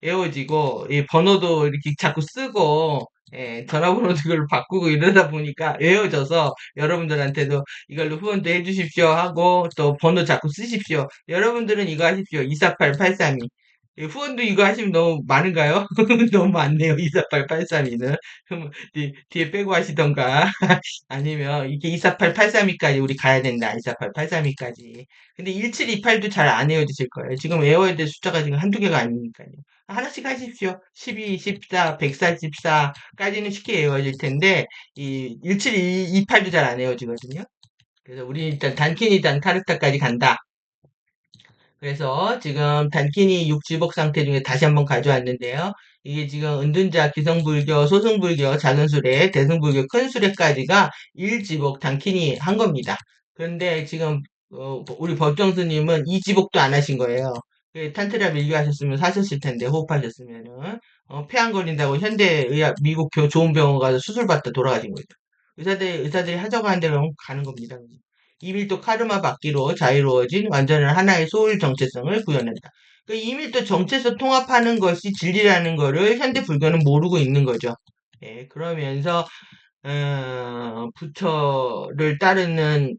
외워지고 이 번호도 이렇게 자꾸 쓰고 예, 전화번호도 이걸 바꾸고 이러다 보니까 외워져서 여러분들한테도 이걸로 후원도 해주십시오 하고 또 번호 자꾸 쓰십시오. 여러분들은 이거 하십시오. 248832. 예, 후원도 이거 하시면 너무 많은가요? 너무 많네요. 248832는. 그럼 뒤에 빼고 하시던가. 아니면 이게 248-832까지 우리 가야 된다. 248-832까지. 근데 1728도 잘 안 외워지실 거예요. 지금 외워야 될 숫자가 지금 한두 개가 아니니까요. 하나씩 하십시오. 12, 14, 144까지는 쉽게 외워질 텐데, 1728도 잘 안 외워지거든요. 그래서 우리 일단 단킨이단 카르타까지 간다. 그래서 지금 단키니 6지복 상태 중에 다시 한번 가져왔는데요. 이게 지금 은둔자, 기성불교, 소승불교, 작은수레, 대승불교, 큰수레까지가 1지복 단키니 한 겁니다. 그런데 지금 우리 법정스님은 2지복도 안 하신 거예요. 탄트라 밀교 하셨으면 사셨을 텐데 호흡하셨으면은 폐암 걸린다고 현대의학 미국 좋은 병원 가서 수술받다 돌아가신 거죠. 의사들이 하자고 하는 대로 가는 겁니다. 이밀도 카르마 받기로 자유로워진 완전한 하나의 소울 정체성을 구현한다. 그 이밀도 정체성 통합하는 것이 진리라는 거를 현대 불교는 모르고 있는 거죠. 예, 그러면서 부처를 따르는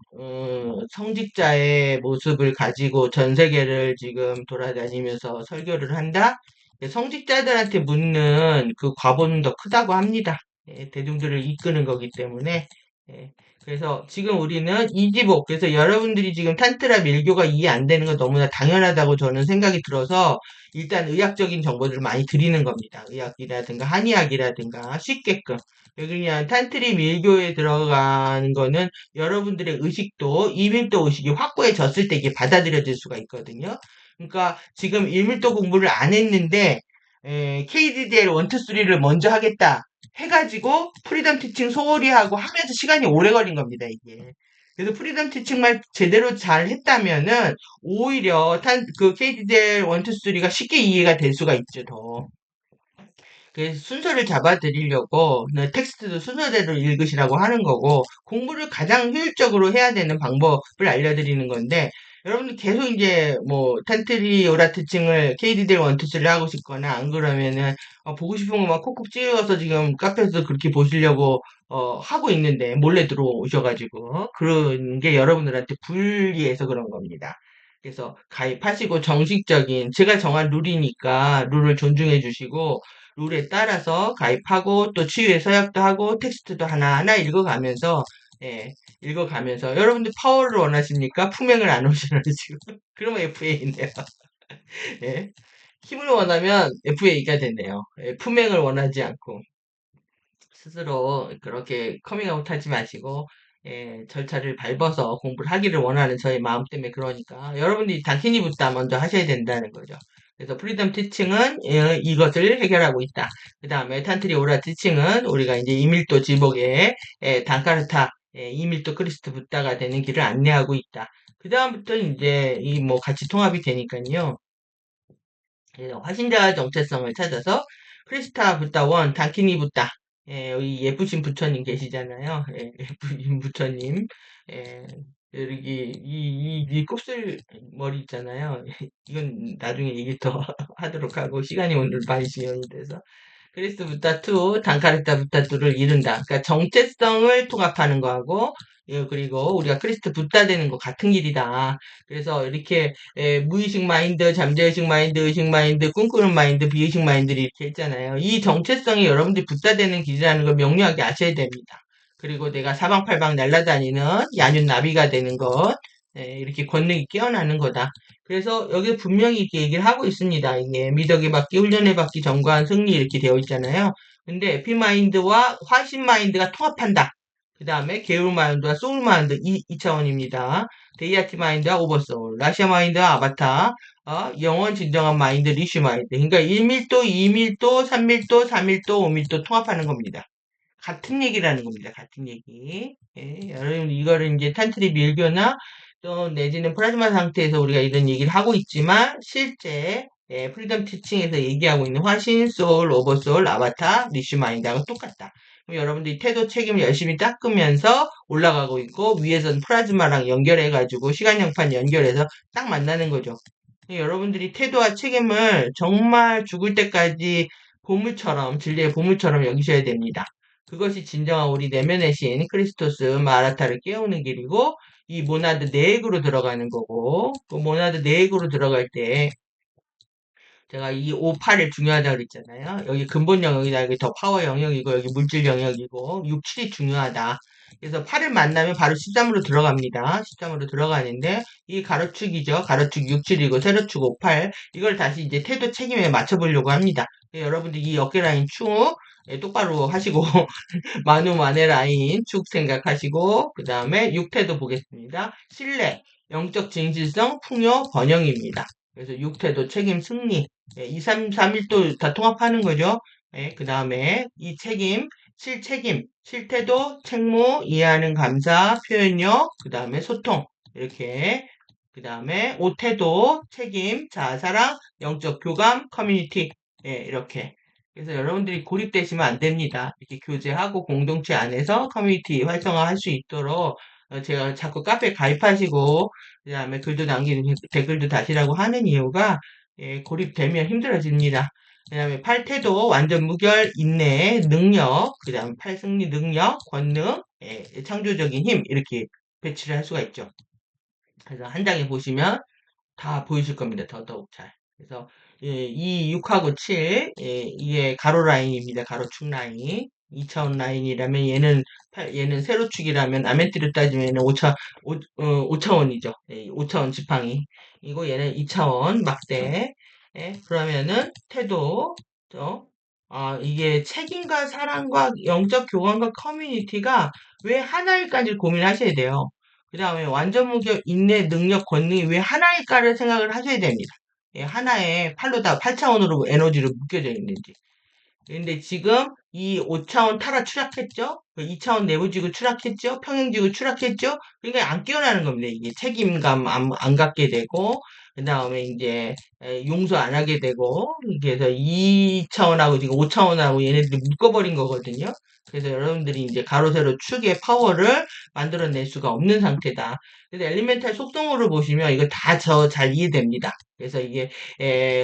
성직자의 모습을 가지고 전 세계를 지금 돌아다니면서 설교를 한다. 예, 성직자들한테 묻는 그 과보는 더 크다고 합니다. 예, 대중들을 이끄는 거기 때문에. 예, 그래서 지금 우리는 이지복, 그래서 여러분들이 지금 탄트라 밀교가 이해 안 되는 건 너무나 당연하다고 저는 생각이 들어서 일단 의학적인 정보들을 많이 드리는 겁니다. 의학이라든가 한의학이라든가 쉽게끔. 그냥 탄트리 밀교에 들어가는 거는 여러분들의 의식도 이밀도 의식이 확고해졌을 때 이게 받아들여질 수가 있거든요. 그러니까 지금 일밀도 공부를 안 했는데 KDDL 1, 2, 3를 먼저 하겠다 해가지고 프리덤 티칭 소홀히 하고 하면서 시간이 오래 걸린 겁니다, 이게. 그래서 프리덤 티칭만 제대로 잘 했다면은 오히려 그 KDDL 1, 2, 3가 쉽게 이해가 될 수가 있죠, 더. 그 순서를 잡아드리려고 네, 텍스트도 순서대로 읽으시라고 하는 거고 공부를 가장 효율적으로 해야 되는 방법을 알려드리는 건데 여러분들 계속 이제 뭐 텐트리 오라트칭을 KD들 1, 2, 3를 하고 싶거나 안 그러면은 보고 싶은 것만 콕콕 찍어서 지금 카페에서 그렇게 보시려고 하고 있는데 몰래 들어오셔가지고 그런 게 여러분들한테 불리해서 그런 겁니다. 그래서 가입하시고 정식적인 제가 정한 룰이니까 룰을 존중해 주시고 룰에 따라서 가입하고 또 치유의 서약도 하고 텍스트도 하나하나 읽어가면서 예, 읽어가면서 여러분들 파워를 원하십니까? 품행을 안 오시나요 지금? 그러면 FA인데요. 예. 힘을 원하면 FA가 되네요. 예, 품행을 원하지 않고 스스로 그렇게 커밍아웃 하지 마시고 예, 절차를 밟아서 공부를 하기를 원하는 저의 마음 때문에 그러니까 여러분들이 당신이부터 먼저 하셔야 된다는 거죠. 그래서 프리덤 티칭은 이것을 해결하고 있다. 그 다음에 탄트리 오라 티칭은 우리가 이제 이밀도 지복의 단카르타 이밀도 크리스트 붓다가 되는 길을 안내하고 있다. 그 다음부터 이제 이 뭐 같이 통합이 되니까요. 그래서 화신자 정체성을 찾아서 크리스타 붓다 원, 단키니 붓다. 예, 여기 예쁘신 부처님 계시잖아요. 예, 예쁘신 부처님. 예, 여기 이 곱슬 머리 있잖아요. 이건 나중에 얘기 더 하도록 하고 시간이 오늘 많이 지연이 돼서 그리스 부타2, 단카르타 부타2를 이룬다. 그러니까 정체성을 통합하는 거하고 예, 그리고 우리가 크리스트 붓다 되는 거 같은 길이다. 그래서 이렇게 무의식 마인드, 잠재의식 마인드, 의식 마인드, 꿈꾸는 마인드, 비의식 마인드를 이렇게 했잖아요. 이 정체성이 여러분들이 붓다 되는 길이라는 걸 명료하게 아셔야 됩니다. 그리고 내가 사방팔방 날아다니는 야륜 나비가 되는 것, 이렇게 권능이 깨어나는 거다. 그래서 여기 분명히 이렇게 얘기를 하고 있습니다. 이게 미덕에 받기, 훈련에 받기, 정관, 승리 이렇게 되어 있잖아요. 근데 에피마인드와 화신마인드가 통합한다. 그 다음에 게울마인드와 소울마인드 2차원입니다. 데이아티 마인드와 오버소울, 라시아 마인드와 아바타, 영원 진정한 마인드, 리슈 마인드. 그러니까 1밀도, 2밀도, 3밀도, 4밀도, 5밀도 통합하는 겁니다. 같은 얘기라는 겁니다. 같은 얘기. 예, 여러분 이거를 이제 탄트리 밀교나 또 내지는 플라즈마 상태에서 우리가 이런 얘기를 하고 있지만 실제 프리덤 티칭에서 얘기하고 있는 화신, 소울, 오버소울, 아바타, 리슈 마인드하고 똑같다. 그럼 여러분들이 태도 책임을 열심히 닦으면서 올라가고 있고 위에서는 플라즈마랑 연결해가지고 시간영판 연결해서 딱 만나는 거죠. 여러분들이 태도와 책임을 정말 죽을 때까지 보물처럼 진리의 보물처럼 여기셔야 됩니다. 그것이 진정한 우리 내면의 신 크리스토스 마라타를 깨우는 길이고 이 모나드 내액으로 들어가는 거고 그 모나드 내액으로 들어갈 때 제가 이 5, 8을 중요하다고 그랬잖아요. 여기 근본 영역이다. 여기 더 파워 영역이고 여기 물질 영역이고 6, 7이 중요하다. 그래서 8을 만나면 바로 13으로 들어갑니다. 13으로 들어가는데 이 가로축이죠. 가로축 6, 7이고 세로축 5, 8 이걸 다시 이제 태도 책임에 맞춰보려고 합니다. 여러분들 이 어깨 라인 축 똑바로 하시고 만우 만의 라인 축 생각하시고 그 다음에 6태도 보겠습니다. 신뢰, 영적 진실성, 풍요, 번영입니다. 그래서 6태도 책임 승리 2, 3, 3일도 다 통합하는 거죠. 그 다음에 이 책임, 실책임, 실태도, 책무, 이해하는 감사, 표현력, 그 다음에 소통 이렇게 그 다음에 오태도, 책임, 자아사랑, 영적 교감, 커뮤니티 이렇게 그래서 여러분들이 고립되시면 안 됩니다. 이렇게 교제하고 공동체 안에서 커뮤니티 활성화할 수 있도록 제가 자꾸 카페 가입하시고 그다음에 글도 남기는 댓글도 다시라고 하는 이유가 고립되면 힘들어집니다. 그다음에 팔태도 완전 무결, 인내, 능력, 그다음 팔승리 능력, 권능, 창조적인 힘 이렇게 배치를 할 수가 있죠. 그래서 한 장에 보시면 다 보이실 겁니다. 더더욱 잘. 그래서 이 6하고 7 이게 가로 라인입니다. 가로축 라인. 2차원 라인이라면 얘는 세로축이라면 아멘티로 따지면 얘는 5차원이죠. 5차원 지팡이. 이거 얘는 2차원 막대. 그러면은 태도 이게 책임과 사랑과 영적 교감과 커뮤니티가 왜 하나일까지 고민하셔야 돼요. 그 다음에 완전 무결, 인내, 능력, 권능이 왜 하나일까를 생각을 하셔야 됩니다. 하나의 팔로 다 8차원으로 에너지를 묶여져 있는지. 근데 지금 이 5차원 타라 추락했죠? 2차원 내부지구 추락했죠? 평행지구 추락했죠? 그러니까 안 깨어나는 겁니다. 이게 책임감 안 갖게 되고, 그 다음에 이제 용서 안 하게 되고, 그래서 2차원하고 지금 5차원하고 얘네들이 묶어버린 거거든요. 그래서 여러분들이 이제 가로, 세로 축의 파워를 만들어낼 수가 없는 상태다. 그래서 엘리멘탈 속성으로 보시면 이거 다 저 잘 이해됩니다. 그래서 이게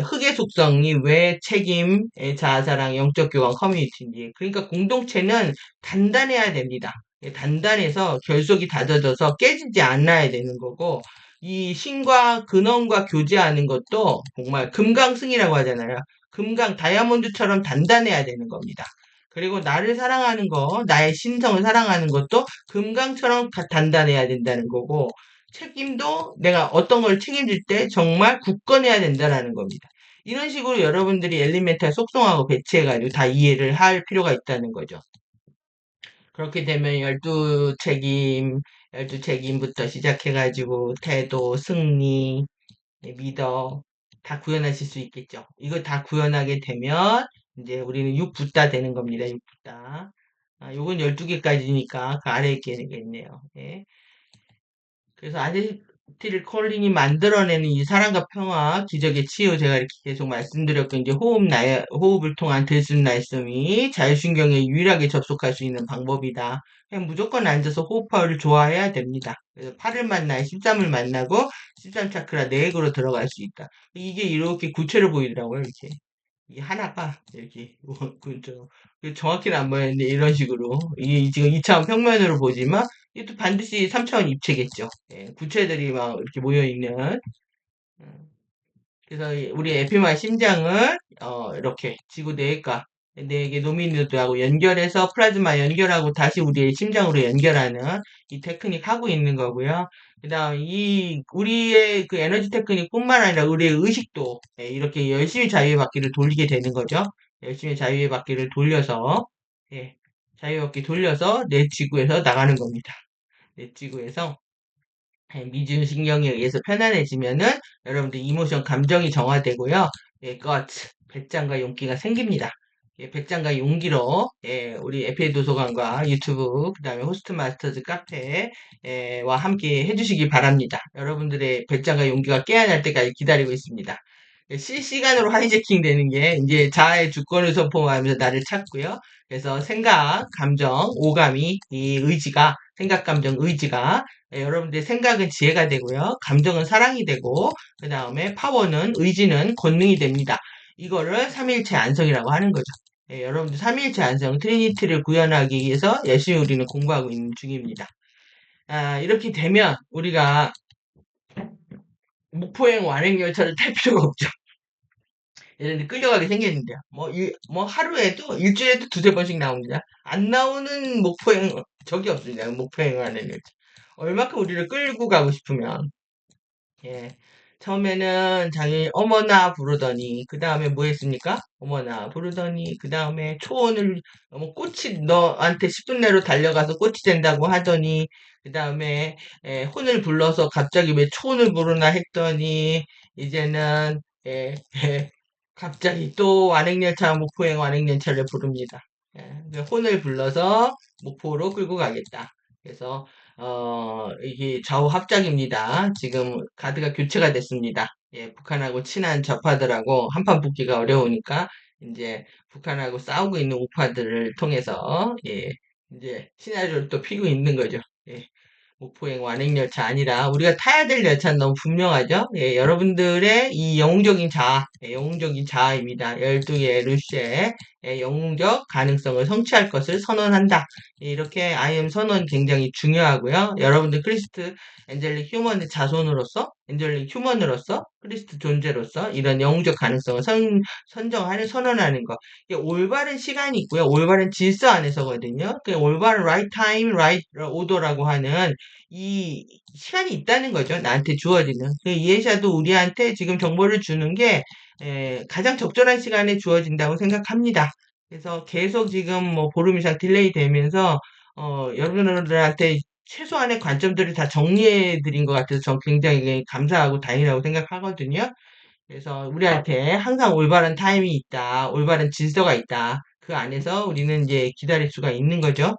흑의 속성이 왜 책임, 자아사랑, 영적 교감, 커뮤니티인지. 그러니까 공동체는 단단해야 됩니다. 단단해서 결속이 다져져서 깨지지 않아야 되는 거고, 이 신과 근원과 교제하는 것도 정말 금강승이라고 하잖아요. 금강, 다이아몬드처럼 단단해야 되는 겁니다. 그리고 나를 사랑하는 거, 나의 신성을 사랑하는 것도 금강처럼 단단해야 된다는 거고, 책임도 내가 어떤 걸 책임질 때 정말 굳건해야 된다는 겁니다. 이런 식으로 여러분들이 엘리멘탈 속성하고 배치해가지고 다 이해를 할 필요가 있다는 거죠. 그렇게 되면 12책임부터 시작해가지고 태도, 승리, 미더 다 구현하실 수 있겠죠. 이거 다 구현하게 되면 이제 우리는 6붓다 되는 겁니다. 6붓다. 요건 12개까지니까 그 아래에 게 되겠네요. 예. 그래서 아제티를 콜린이 만들어내는 이 사랑과 평화, 기적의 치유 제가 이렇게 계속 말씀드렸고 이제 호흡을 통한 들숨 날숨이 자율신경에 유일하게 접속할 수 있는 방법이다. 그냥 무조건 앉아서 호흡하를 좋아해야 됩니다. 그래서 8을 만나야 13을 만나고 13차크라 내액으로 들어갈 수 있다. 이게 이렇게 구체로 보이더라고요. 이렇게. 이 하나가 이렇게 정확히는 안 보였는데 이런 식으로 이 지금 2차원 평면으로 보지만 이것도 반드시 3차원 입체겠죠. 예, 구체들이 막 이렇게 모여 있는. 그래서 우리 에피마의 심장을 이렇게 지구 내과 네개 노미노드하고 연결해서 플라즈마 연결하고 다시 우리의 심장으로 연결하는 이 테크닉 하고 있는 거고요. 그다음 이 우리의 그 에너지 테크닉뿐만 아니라 우리의 의식도 이렇게 열심히 자유의 바퀴를 돌리게 되는 거죠. 열심히 자유의 바퀴를 돌려서 예, 자유의 바퀴 돌려서 내 지구에서 나가는 겁니다. 내 지구에서 미중신경에 의해서 편안해지면은 여러분들 이모션 감정이 정화되고요. 예, 배짱과 용기가 생깁니다. 예, 배짱과 용기로 우리 에피의 도서관과 유튜브 그다음에 호스트 마스터즈 카페와 함께 해주시기 바랍니다. 여러분들의 배짱과 용기가 깨어날 때까지 기다리고 있습니다. 예, 실시간으로 하이제킹 되는 게 이제 자아의 주권을 선포하면서 나를 찾고요. 그래서 생각, 감정, 오감이 이 의지가 생각, 감정, 의지가 여러분들의 생각은 지혜가 되고요. 감정은 사랑이 되고, 그 다음에 파워는, 의지는 권능이 됩니다. 이거를 삼위일체 안성이라고 하는 거죠. 여러분들 삼위일체 안성, 트리니티를 구현하기 위해서 열심히 우리는 공부하고 있는 중입니다. 이렇게 되면 우리가 목포행 완행열차를 탈 필요가 없죠. 얘네들 끌려가게 생겼는데요. 뭐 하루에도, 일주일에도 두세 번씩 나옵니다. 안 나오는 목포행, 적이 없습니다. 목포행 완행열차. 얼마큼 우리를 끌고 가고 싶으면. 예. 처음에는 자기 어머나 부르더니 그 다음에 뭐 했습니까? 어머나 부르더니 그 다음에 초혼을 뭐 꽃이 너한테 10분 내로 달려가서 꽃이 된다고 하더니 그 다음에 혼을 불러서 갑자기 왜 초혼을 부르나 했더니 이제는 갑자기 또 완행열차 목포행 완행열차를 부릅니다. 혼을 불러서 목포로 끌고 가겠다. 그래서 이게 좌우 합작입니다. 지금 가드가 교체가 됐습니다. 예, 북한하고 친한 좌파들하고 한판 붙기가 어려우니까 이제 북한하고 싸우고 있는 우파들을 통해서 이제 시나리오를 또 피고 있는 거죠. 예. 목포행 완행열차 아니라 우리가 타야 될 열차는 너무 분명하죠? 예, 여러분들의 이 영웅적인 자아, 영웅적인 자아입니다. 12개의 루시의 영웅적 가능성을 성취할 것을 선언한다. 이렇게 아이엠 선언 굉장히 중요하고요. 여러분들 크리스트 엔젤릭 휴먼의 자손으로서, 엔젤릭 휴먼으로서, 크리스트 존재로서 이런 영웅적 가능성을 선정하는, 선언하는 것. 이게 올바른 시간이 있고요. 올바른 질서 안에서거든요. 그 올바른 right time, right order라고 하는 이 시간이 있다는 거죠. 나한테 주어지는. 그 이해샤도 우리한테 지금 정보를 주는 게 가장 적절한 시간에 주어진다고 생각합니다. 그래서 계속 지금 뭐 보름 이상 딜레이 되면서 여러분들한테 최소한의 관점들을 다 정리해 드린 것 같아서 전 굉장히 감사하고 다행이라고 생각하거든요. 그래서 우리한테 항상 올바른 타임이 있다, 올바른 질서가 있다. 그 안에서 우리는 이제 기다릴 수가 있는 거죠.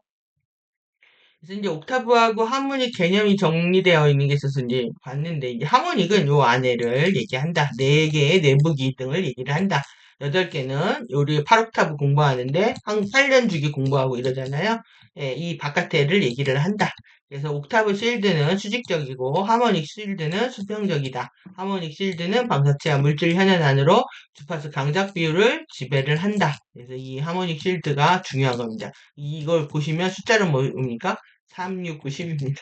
그래서 이제 옥타브하고 하모닉 개념이 정리되어 있는 게 있어서 이제 봤는데, 이제 하모닉은 요 안에를 얘기한다. 네 개의 내부 기능을 얘기를 한다. 여덟 개는 우리 8옥타브 공부하는데 한 8년 주기 공부하고 이러잖아요. 예, 이 바깥에를 얘기를 한다. 그래서 옥타브 실드는 수직적이고 하모닉 실드는 수평적이다. 하모닉 실드는 방사체와 물질 현현 안으로 주파수 강작 비율을 지배를 한다. 그래서 이 하모닉 실드가 중요한 겁니다. 이걸 보시면 숫자는 뭡니까? 369, 10입니다.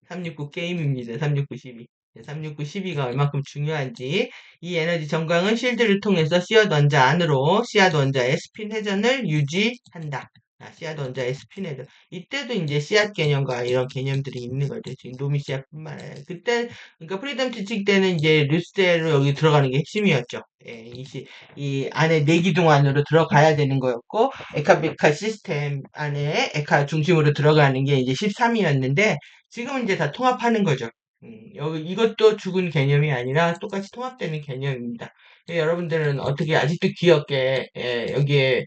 369 게임입니다. 369, 12. 369, 12가 얼마큼 중요한지. 이 에너지 전광은 실드를 통해서 씨앗 원자 안으로 씨앗 원자의 스핀 회전을 유지한다. 씨앗 원자의 스핀 회전. 이때도 이제 씨앗 개념과 이런 개념들이 있는 거죠. 지금 노미 씨앗뿐만 아니라. 그때, 그러니까 프리덤 티칭 때는 이제 루스테로 여기 들어가는 게 핵심이었죠. 예, 이 안에 내기둥 안으로 들어가야 되는 거였고, 에카베카 시스템 안에 에카 중심으로 들어가는 게 이제 13이었는데, 지금은 이제 다 통합하는 거죠. 여기 이것도 죽은 개념이 아니라 똑같이 통합되는 개념입니다. 여러분들은 어떻게 아직도 귀엽게 여기에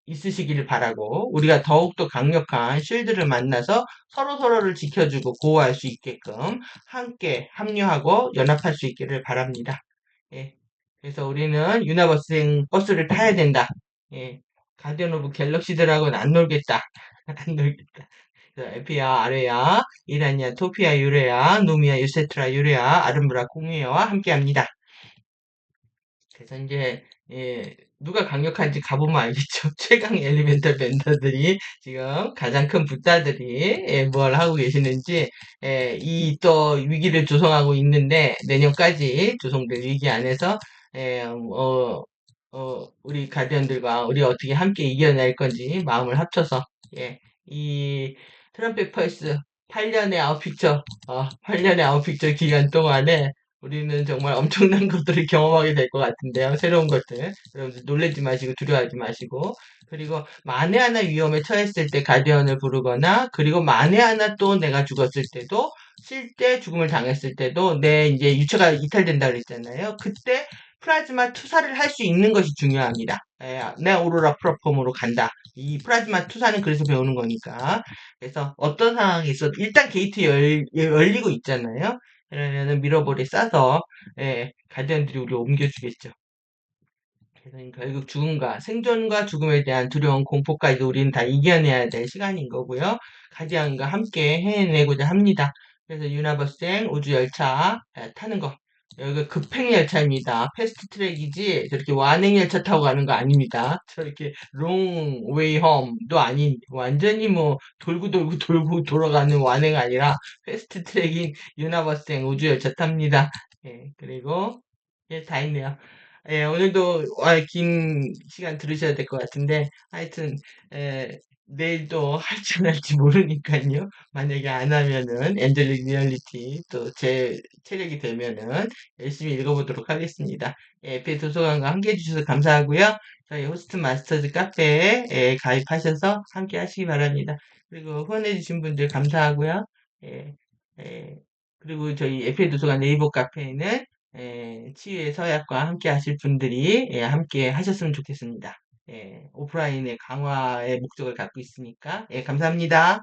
있으시기를 바라고 우리가 더욱더 강력한 쉴드를 만나서 서로서로를 지켜주고 보호할 수 있게끔 함께 합류하고 연합할 수 있기를 바랍니다. 예. 그래서 우리는 유나버스행 버스를 타야 된다. 예. 가디언 오브 갤럭시들하고는 안 놀겠다. 안 놀겠다. 에피아, 아레야, 이라니아, 토피아, 유레아, 노미아, 유세트라, 유레아, 아름브라, 공유어와 함께합니다. 그래서 이제 누가 강력한지 가보면 알겠죠. 최강 엘리멘탈 벤더들이 지금 가장 큰 붓다들이 뭘 하고 계시는지 이 또 위기를 조성하고 있는데 내년까지 조성될 위기 안에서 예, 어, 우리 가디언들과 우리 어떻게 함께 이겨낼 건지 마음을 합쳐서 이 트럼펫 펄스 8년의 아웃픽처 8년의 아웃픽처 기간 동안에 우리는 정말 엄청난 것들을 경험하게 될 것 같은데요. 새로운 것들. 여러분들 놀라지 마시고 두려워하지 마시고. 그리고 만에 하나 위험에 처했을 때 가디언을 부르거나, 그리고 만에 하나 또 내가 죽었을 때도, 쉴 때 죽음을 당했을 때도 내 이제 유체가 이탈된다 그랬잖아요. 그때 플라즈마 투사를 할 수 있는 것이 중요합니다. 내 오로라 플랫폼으로 간다. 이 플라즈마 투사는 그래서 배우는 거니까. 그래서 어떤 상황이 있어도 일단 게이트 열리고 있잖아요. 그러면은 미러볼에 싸서 가디언들이 우리 옮겨주겠죠. 그래서 결국 죽음과 생존과 죽음에 대한 두려움, 공포까지 우리는 다 이겨내야 될 시간인 거고요. 가디언과 함께 해내고자 합니다. 그래서 유나버스행 우주열차 타는 거. 여기가 급행 열차입니다. 패스트 트랙이지 저렇게 완행 열차 타고 가는 거 아닙니다. 저렇게 롱 웨이 홈도 아닌 완전히 뭐 돌고 돌고 돌고 돌아가는 완행 아니라 패스트 트랙인 유나버스행 우주열차 탑니다. 그리고 다 있네요. 오늘도 긴 시간 들으셔야 될 것 같은데, 하여튼, 내일도 할지 안 할지 모르니까요. 만약에 안 하면은, 엔젤릭 리얼리티, 또 제 체력이 되면은, 열심히 읽어보도록 하겠습니다. 배 도서관과 함께 해주셔서 감사하고요. 저희 호스트 마스터즈 카페에 가입하셔서 함께 하시기 바랍니다. 그리고 후원해주신 분들 감사하고요. 예, 예, 그리고 저희 에페 도서관 네이버 카페에는 치유의 서약과 함께 하실 분들이 함께 하셨으면 좋겠습니다. 오프라인의 강화의 목적을 갖고 있으니까. 감사합니다.